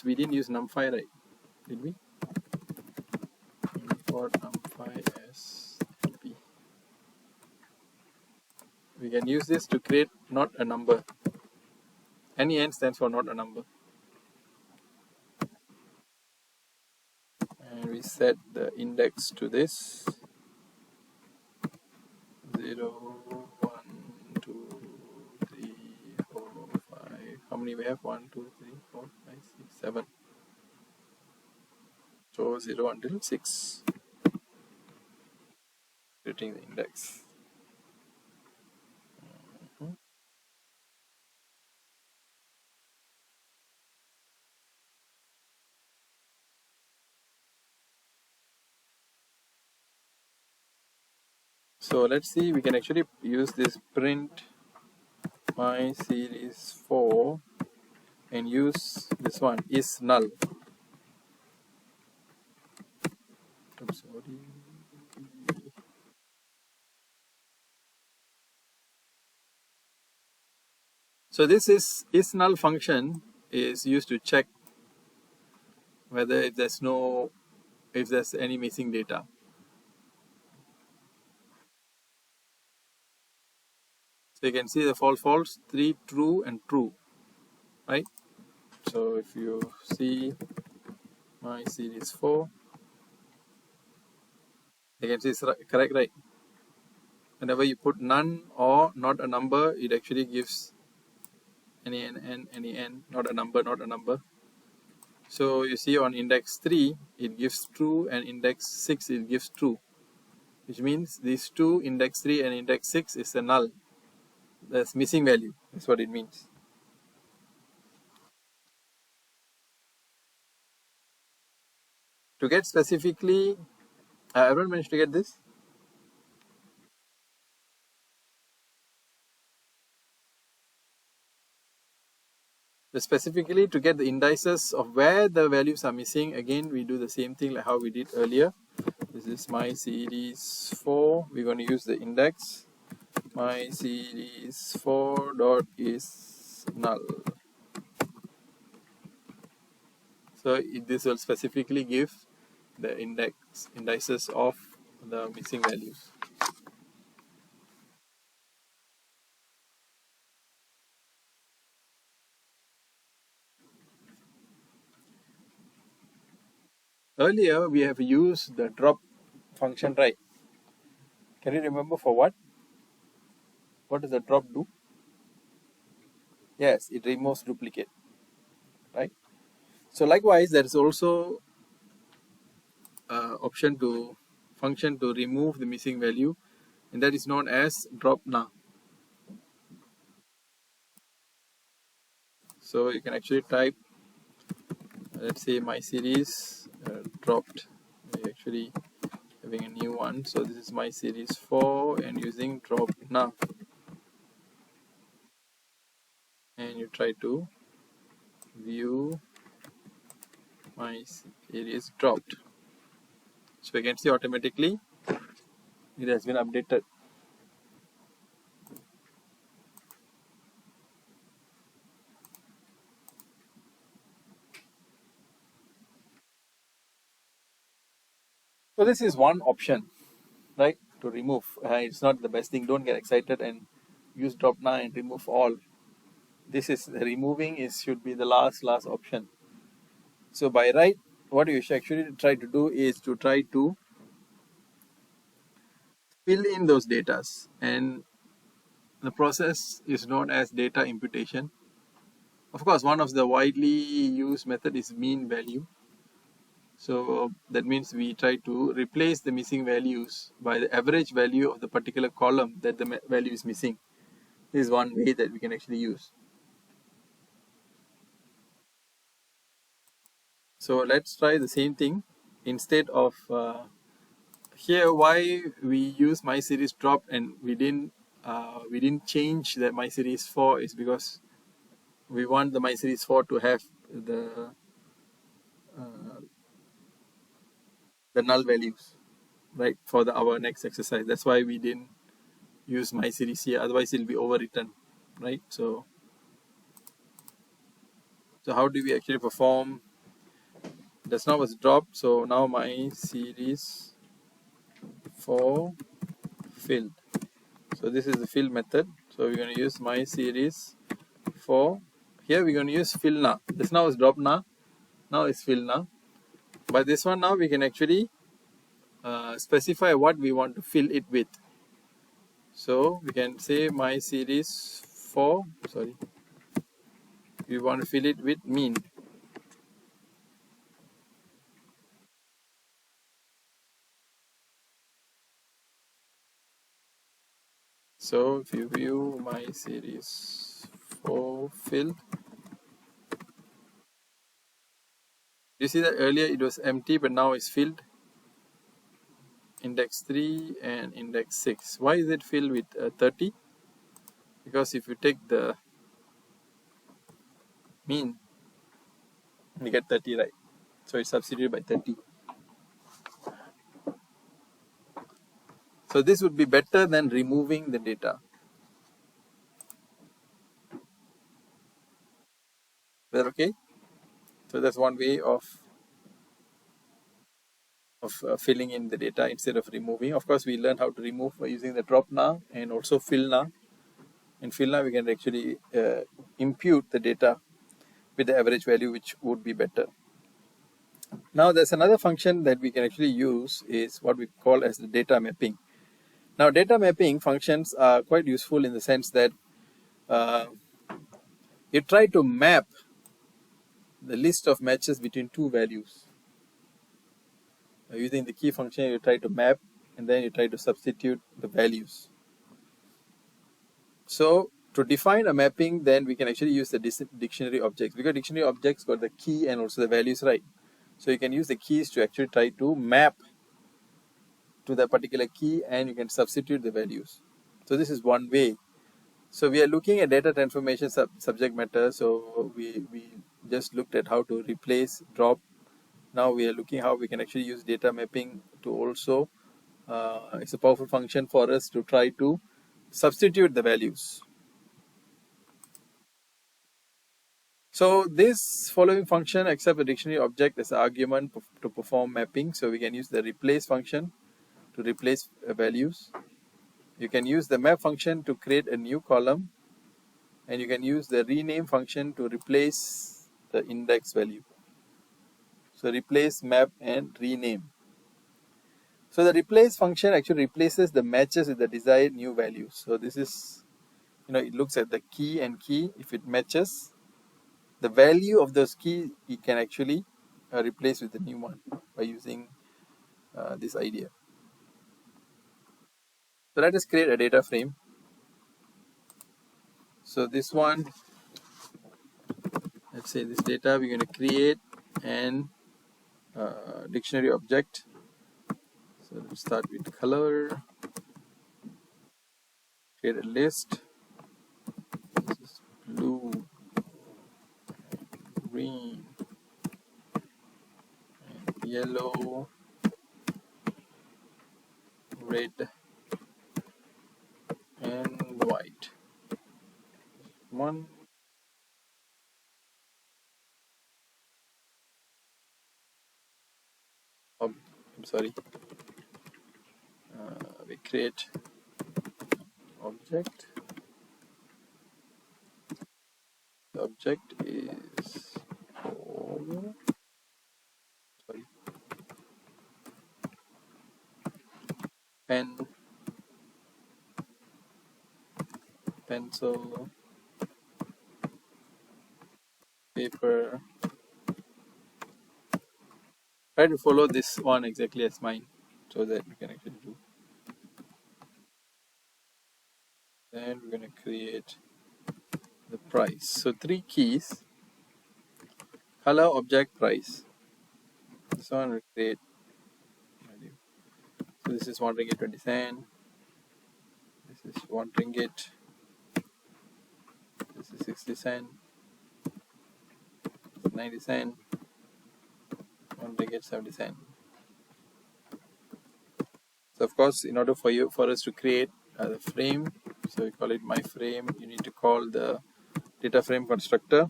We didn't use numpy, right? Did we? Import numpy as NP. We can use this to create not a number. Any n stands for not a number. And we set the index to this 0, 1, 2, 3, 4, 5. How many we have? 1, 2, 3, 4, 5, 6, 7. So 0 until 6. Creating the index. So let's see, we can actually use this print my series 4 and use this one is null. Oops, sorry. So this is null function is used to check whether if there's any missing data. So you can see the false, 3 true and true, right? So if you see my series 4, you can see it's correct, right? Whenever you put none or not a number, it actually gives any n, not a number. So you see on index 3, it gives true, and index 6, it gives true, which means these two, index 3 and index 6, is a null. That's missing value. That's what it means. To get specifically, everyone managed to get this? So specifically to get the indices of where the values are missing, again we do the same thing like how we did earlier. This is my series 4. We're going to use the index. My series 4 dot is null. So this will specifically give the indices of the missing values. Earlier we have used the drop function, right? Can you remember for what? What does the drop do? Yes, it removes duplicate, right? So likewise, there is also option to function to remove the missing value, and that is known as drop now. So you can actually type, let's say my series dropped. We're actually having a new one. So this is my series 4 and using drop now. And you try to view my series dropped. So you can see automatically it has been updated. So this is one option, right, to remove. It's not the best thing. Don't get excited and use drop now and remove all. This is removing is should be the last option. So by right, what you should actually try to do is to try to fill in those datas, and the process is known as data imputation. Of course, one of the widely used method is mean value. So that means we try to replace the missing values by the average value of the particular column that the value is missing. This is one way that we can actually use. So let's try the same thing. Instead of here, why we use my series drop and we didn't change that my series 4 is because we want the my series 4 to have uh, the null values, right, for our next exercise. That's why we didn't use my series here, otherwise it'll be overwritten, right? So how do we actually perform? Just now was dropped, so now my series 4 filled. So this is the fill method. So we're going to use my series 4. Here we're going to use fill now. This now is drop now. Now it's fill now. But this one now we can actually specify what we want to fill it with. So we can say my series 4. Sorry. We want to fill it with mean. So if you view my series 4 fill, you see that earlier it was empty, but now it's filled. Index 3 and index 6. Why is it filled with 30? Because if you take the mean, we get 30, right? So it's substituted by 30. So this would be better than removing the data. Is that okay? So that's one way of filling in the data instead of removing. Of course, we learn how to remove by using the drop now and also fill now. In fill now, we can actually impute the data with the average value, which would be better. Now, there's another function that we can actually use is what we call as the data mapping. Now, data mapping functions are quite useful in the sense that uh, you try to map the list of matches between two values. Using the key function, you try to map and then you try to substitute the values. So to define a mapping, then we can actually use the dictionary objects, because dictionary objects got the key and also the values, right? So you can use the keys to actually try to map to the particular key and you can substitute the values. So this is one way. So we are looking at data transformation subject matter. So we just looked at how to replace, drop. Now we are looking how we can actually use data mapping to also, it's a powerful function for us to try to substitute the values. So this following function accepts a dictionary object as an argument to perform mapping. So we can use the replace function to replace values. You can use the map function to create a new column, and you can use the rename function to replace the index value. So replace, map, and rename. So the replace function actually replaces the matches with the desired new values. So this is, it looks at the key and key. If it matches, the value of those key it can actually replace with the new one by using this idea. So let us create a data frame. So this one, let's say this data, we're going to create an dictionary object. So let's start with color, create a list. This is blue, green, and yellow, red, and white. One. I'm sorry. We create object. The object is pen, pencil, paper. Try to follow this one exactly as mine so that we can actually do. Then we're going to create the price. So 3 keys: color, object, price. This one will create value. So this is 1 ringgit 20 cent. This is 1 ringgit. This is 60 cent. 90 cent. 1 ringgit 70 cent. So of course, in order for us to create the frame, so we call it my frame, you need to call the data frame constructor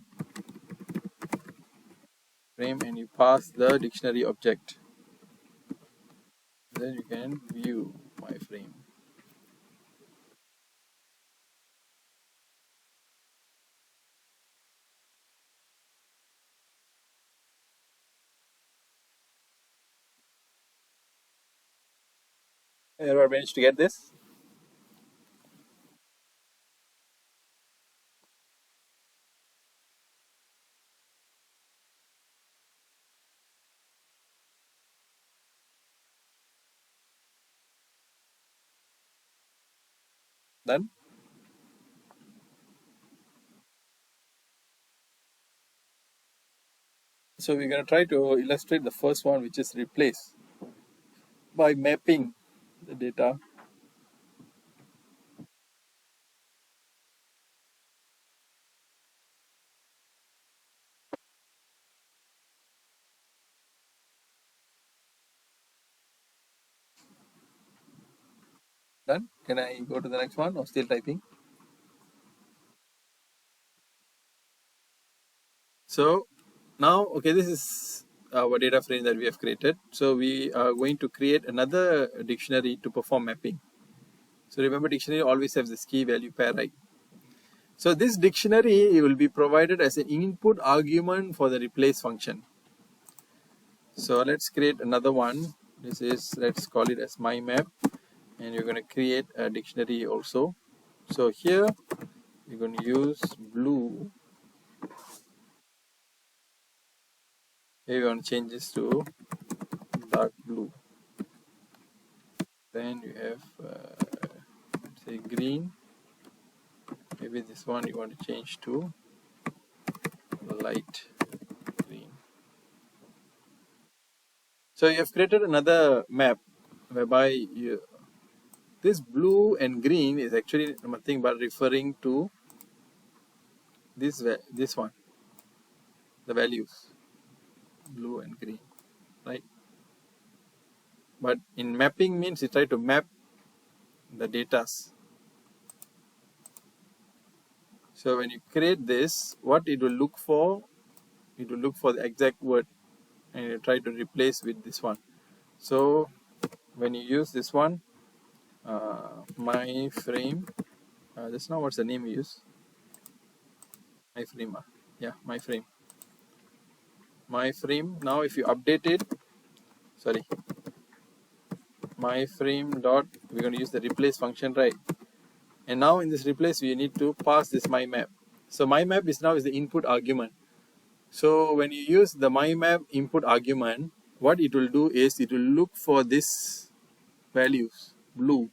frame and you pass the dictionary object. Then you can view my frame. Everyone managed to get this? Done? So we're going to try to illustrate the first one, which is replace, by mapping the data. Done. Can I go to the next one or still typing? So now, okay, this is our data frame that we have created. So we are going to create another dictionary to perform mapping. So remember, dictionary always has this key value pair, right? So this dictionary will be provided as an input argument for the replace function. So let's create another one. This is, let's call it as my map, and you're going to create a dictionary also. So here you're going to use blue. Here you're going to change this to dark blue. Then you have let's say green. Maybe this one you want to change to light green. So you have created another map whereby this blue and green is actually nothing but referring to this one, the values, blue and green, right? But in mapping means you try to map the datas. So when you create this, what it will look for, it will look for the exact word, and you try to replace with this one. So when you use this one, my frame, that's not what's the name we use. My frame, yeah, my frame. My frame. Now, if you update it, sorry, my frame dot, we're going to use the replace function, right? And now in this replace, we need to pass this my map. So my map is now is the input argument. So when you use the my map input argument, what it will do is it will look for this values, blue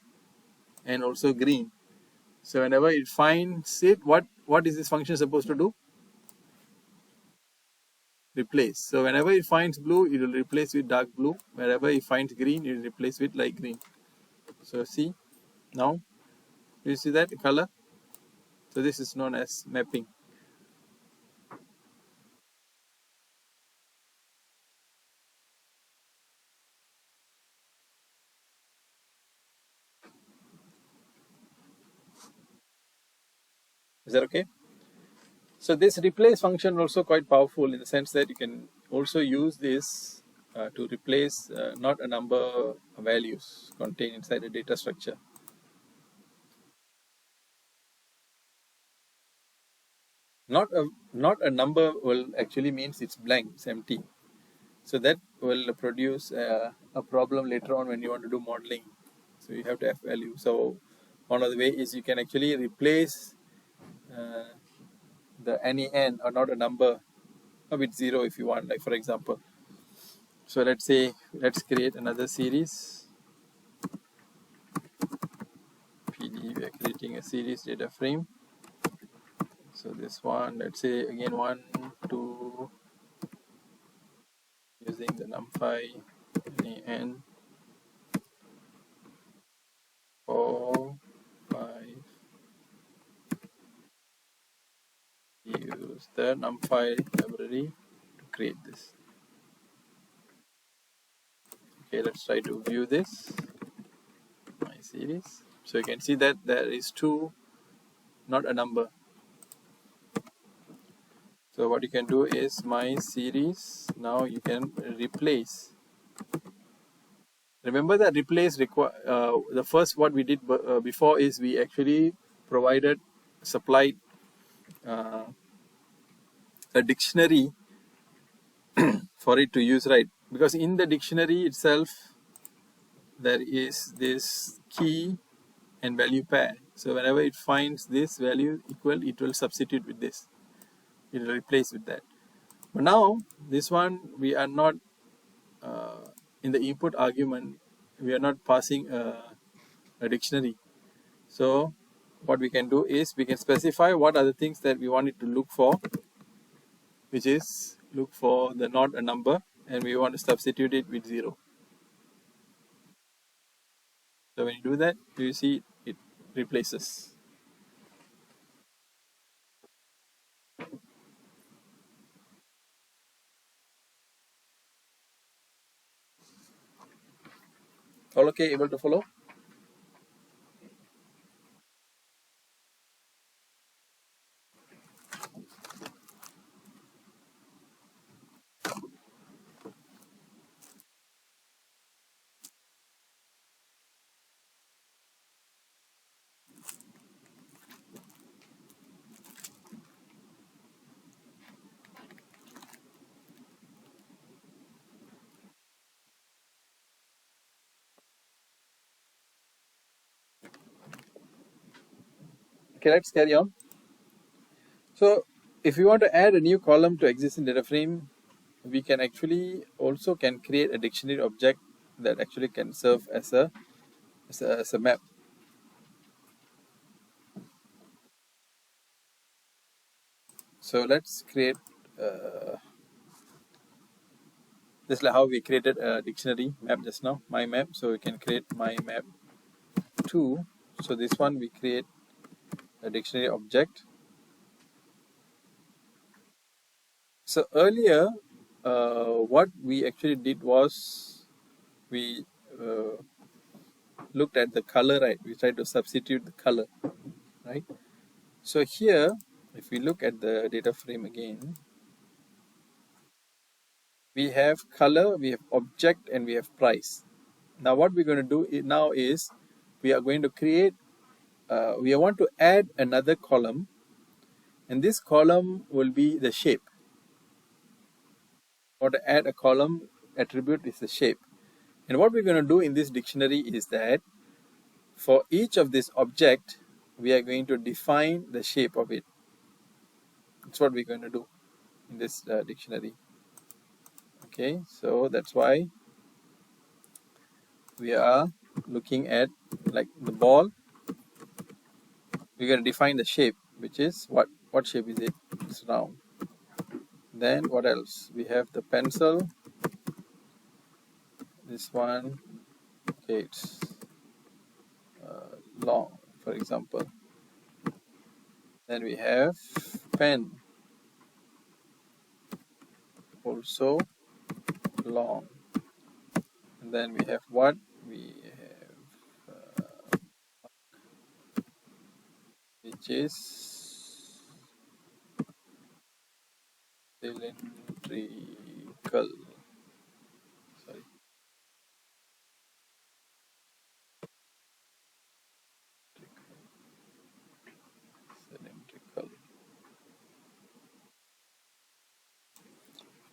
and also green. So whenever it finds it, what is this function supposed to do? Replace. So whenever it finds blue, it will replace with dark blue. Wherever it finds green, it will replace with light green. So see, now, do you see that color? So this is known as mapping. Is that okay? So this replace function also quite powerful in the sense that you can also use this to replace not a number values contained inside the data structure. Not a number will actually means it's blank, it's empty. So that will produce a problem later on when you want to do modeling. So you have to have value. So one of the way is you can actually replace uh, the NaN or not a number with 0 if you want, like for example. So let's say, let's create another series. PD, we are creating a series data frame. So this one, let's say again 1, 2, using the NumPy, NaN, 4, 5, use the NumPy library to create this. Okay, let's try to view this, my series. So you can see that there is 2, not a number. So what you can do is my series, now you can replace. Remember that replace the first what we did before is we actually provided, supplied a dictionary for it to use, right? Because in the dictionary itself there is this key and value pair. So whenever it finds this value equal, it will substitute with this. It will replace with that. But now this one we are not in the input argument. We are not passing a dictionary. So what we can do is we can specify what are the things that we want it to look for, which is look for the not a number, and we want to substitute it with 0. So when you do that, you see it replaces. All okay, able to follow? Okay, let's carry on. So if you want to add a new column to existing data frame, we can actually also can create a dictionary object that actually can serve as a map. So let's create this is like how we created a dictionary map just now, my map. So we can create my map 2. So this one we create a dictionary object. So earlier, what we actually did was we looked at the color, right? We tried to substitute the color, right? So here, if we look at the data frame again, we have color, we have object, and we have price. Now what we're going to do now is we are going to create, we want to add another column, and this column will be the shape. Or to add a column attribute is the shape. And what we're going to do in this dictionary is that for each of this object, we are going to define the shape of it. That's what we're going to do in this dictionary. Okay, so that's why we are looking at like the ball. We're going to define the shape, which is what shape is it? It's round. Then what else? We have the pencil. This one, okay, it's long, for example. Then we have pen, also long. And then we have what? We have which is cylindrical. Sorry. Cylindrical.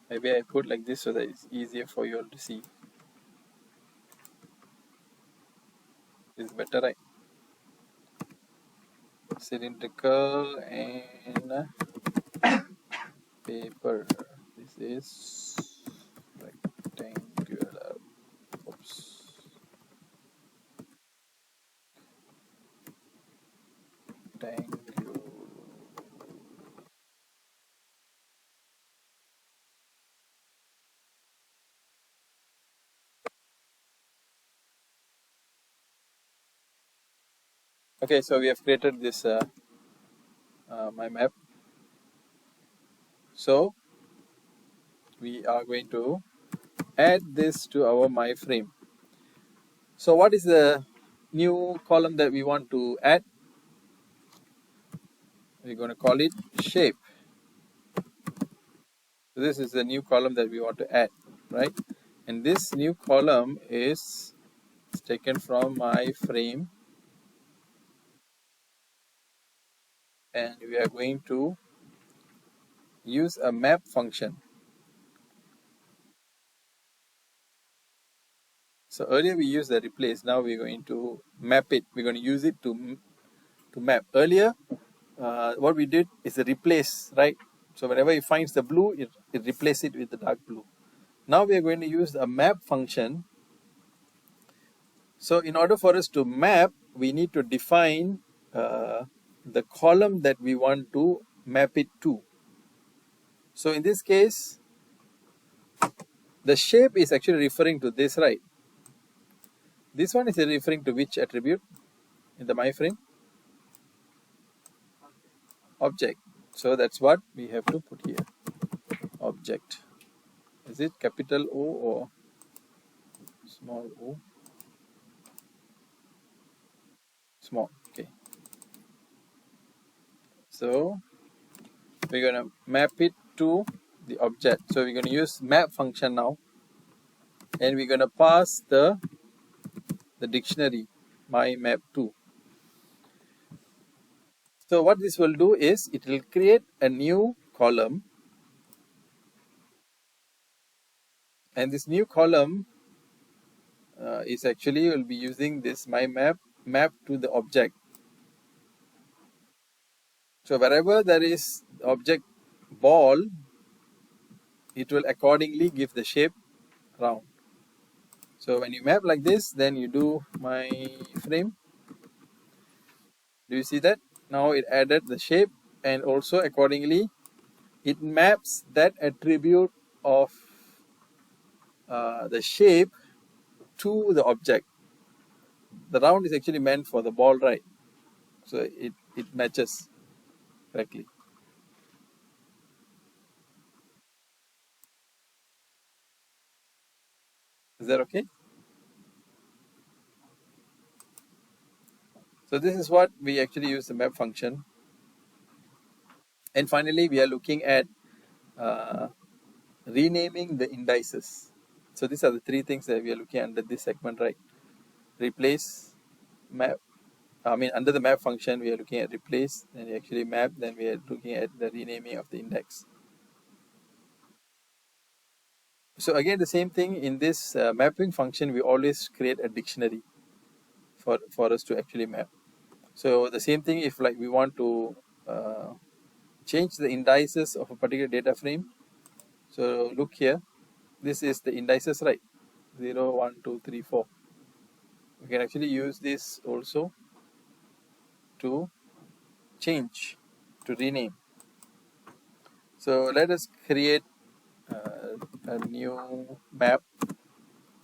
Maybe I put like this so that it's easier for you all to see. It's better, right? Cylindrical and paper. This is rectangular. Oops. Rectangular. Okay, so we have created this my map. So we are going to add this to our my frame. So what is the new column that we want to add? We're going to call it shape. So this is the new column that we want to add, right? And this new column is taken from my frame, and we are going to use a map function. So earlier we used the replace, now we're going to map it. We're going to use it to map. Earlier, what we did is the replace, right? So whenever it finds the blue, it replaces it with the dark blue. Now we are going to use a map function. So in order for us to map, we need to define the column that we want to map it to. So in this case, the shape is actually referring to this, right? This one is referring to which attribute in the my frame? Object. So that's what we have to put here. Object. Is it capital O or small o? Small. Okay. So we're going to map it to the object. So we're going to use map function now, and we're going to pass the dictionary my map 2. So what this will do is it will create a new column, and this new column is actually will be using this my map to the object. So wherever there is object ball, it will accordingly give the shape round. So when you map like this, then you do my frame. Do you see that? Now it added the shape, and also accordingly it maps that attribute of the shape to the object. The round is actually meant for the ball, right? So it matches correctly. Is that okay? So this is what we actually use the map function. And finally, we are looking at uh, renaming the indices. So these are the three things that we are looking at under this segment, right? Replace, map. I mean, under the map function, we are looking at replace, then we actually map, then we are looking at the renaming of the index. So again, the same thing in this mapping function, we always create a dictionary for us to actually map. So the same thing if like we want to change the indices of a particular data frame. So look here, this is the indices, right? 0, 1, 2, 3, 4. We can actually use this also to change, to rename. So let us create a new map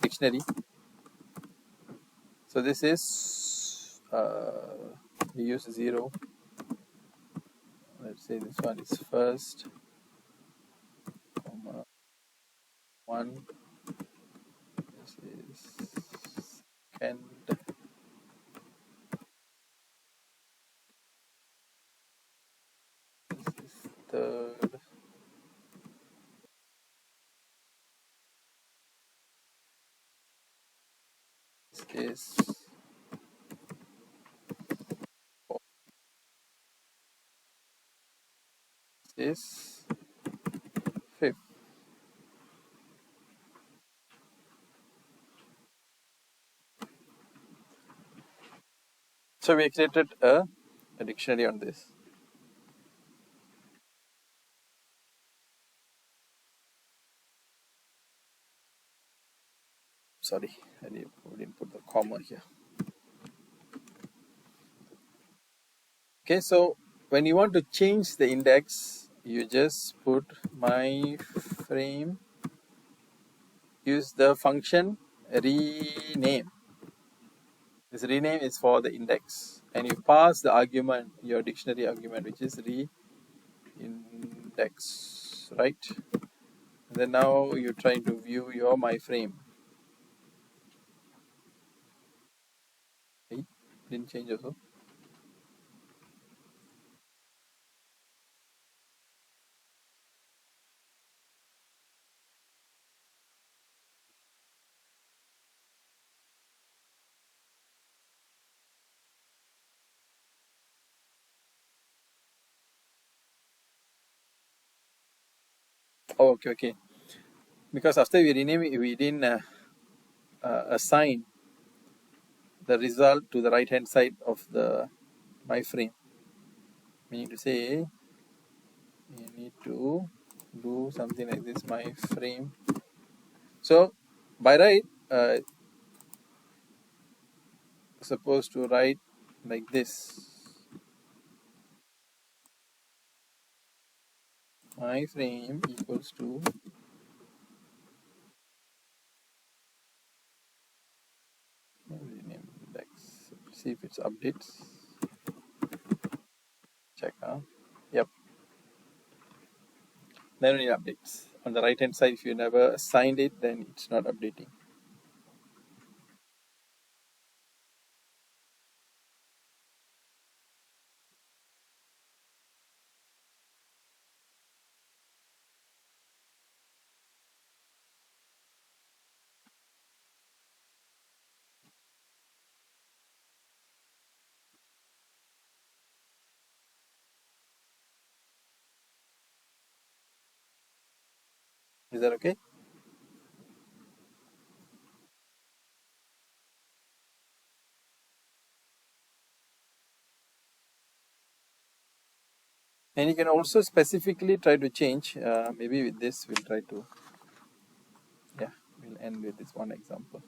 dictionary. So this is we use 0. Let's say this one is first, comma 1. This is second. This is third. This is fourth. This is fifth. So we created a dictionary on this. Sorry, I didn't put the comma here. Okay, so when you want to change the index, you just put my frame, use the function rename. This rename is for the index, and you pass the argument, your dictionary argument, which is re-index, right? And then now you're trying to view your my frame. Okay, didn't change also. Oh, okay, okay. Because after we rename it, we didn't assign the result to the right hand side of the my frame. Meaning to say, you need to do something like this, my frame. So by right, supposed to write like this, my frame equals to rename index. See if it's updates. Check out. Yep. Then we need updates. On the right hand side, if you never assigned it, then it's not updating. Is that okay? And you can also specifically try to change. Maybe with this, we'll try to, yeah, we'll end with this one example.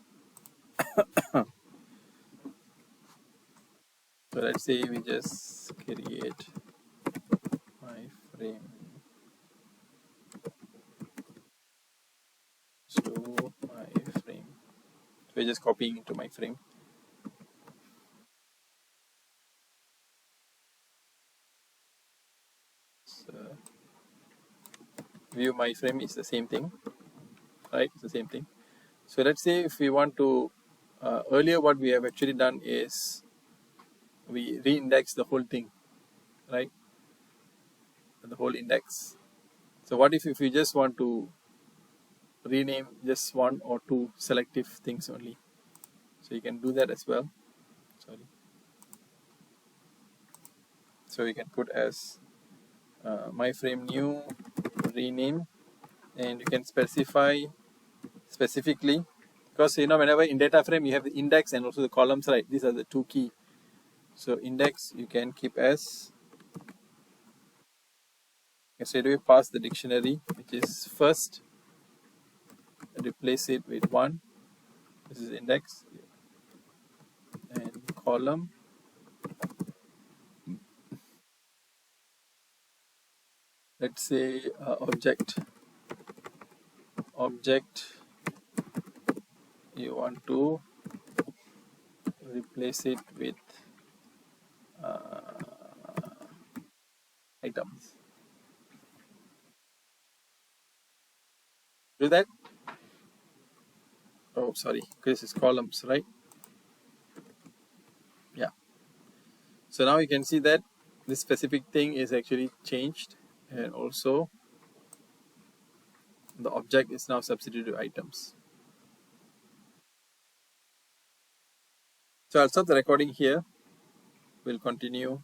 So let's say we just create my frame to my frame. So we're just copying into my frame. So view my frame is the same thing, right? It's the same thing. So let's say if we want to, earlier what we have actually done is we re-index the whole thing, right? The whole index. So what if we just want to rename just one or two selective things only? So you can do that as well. Sorry. So you can put as my frame new rename, and you can specify specifically, because whenever in data frame you have the index and also the columns, right? These are the two key. So index you can keep as, straight away pass the dictionary, which is first, replace it with 1. This is index, and column, let's say object you want to replace it with items. Do that. Oh, sorry, this is columns, right? Yeah. So now you can see that this specific thing is actually changed, and also the object is now substituted items. So I'll stop the recording here. We'll continue.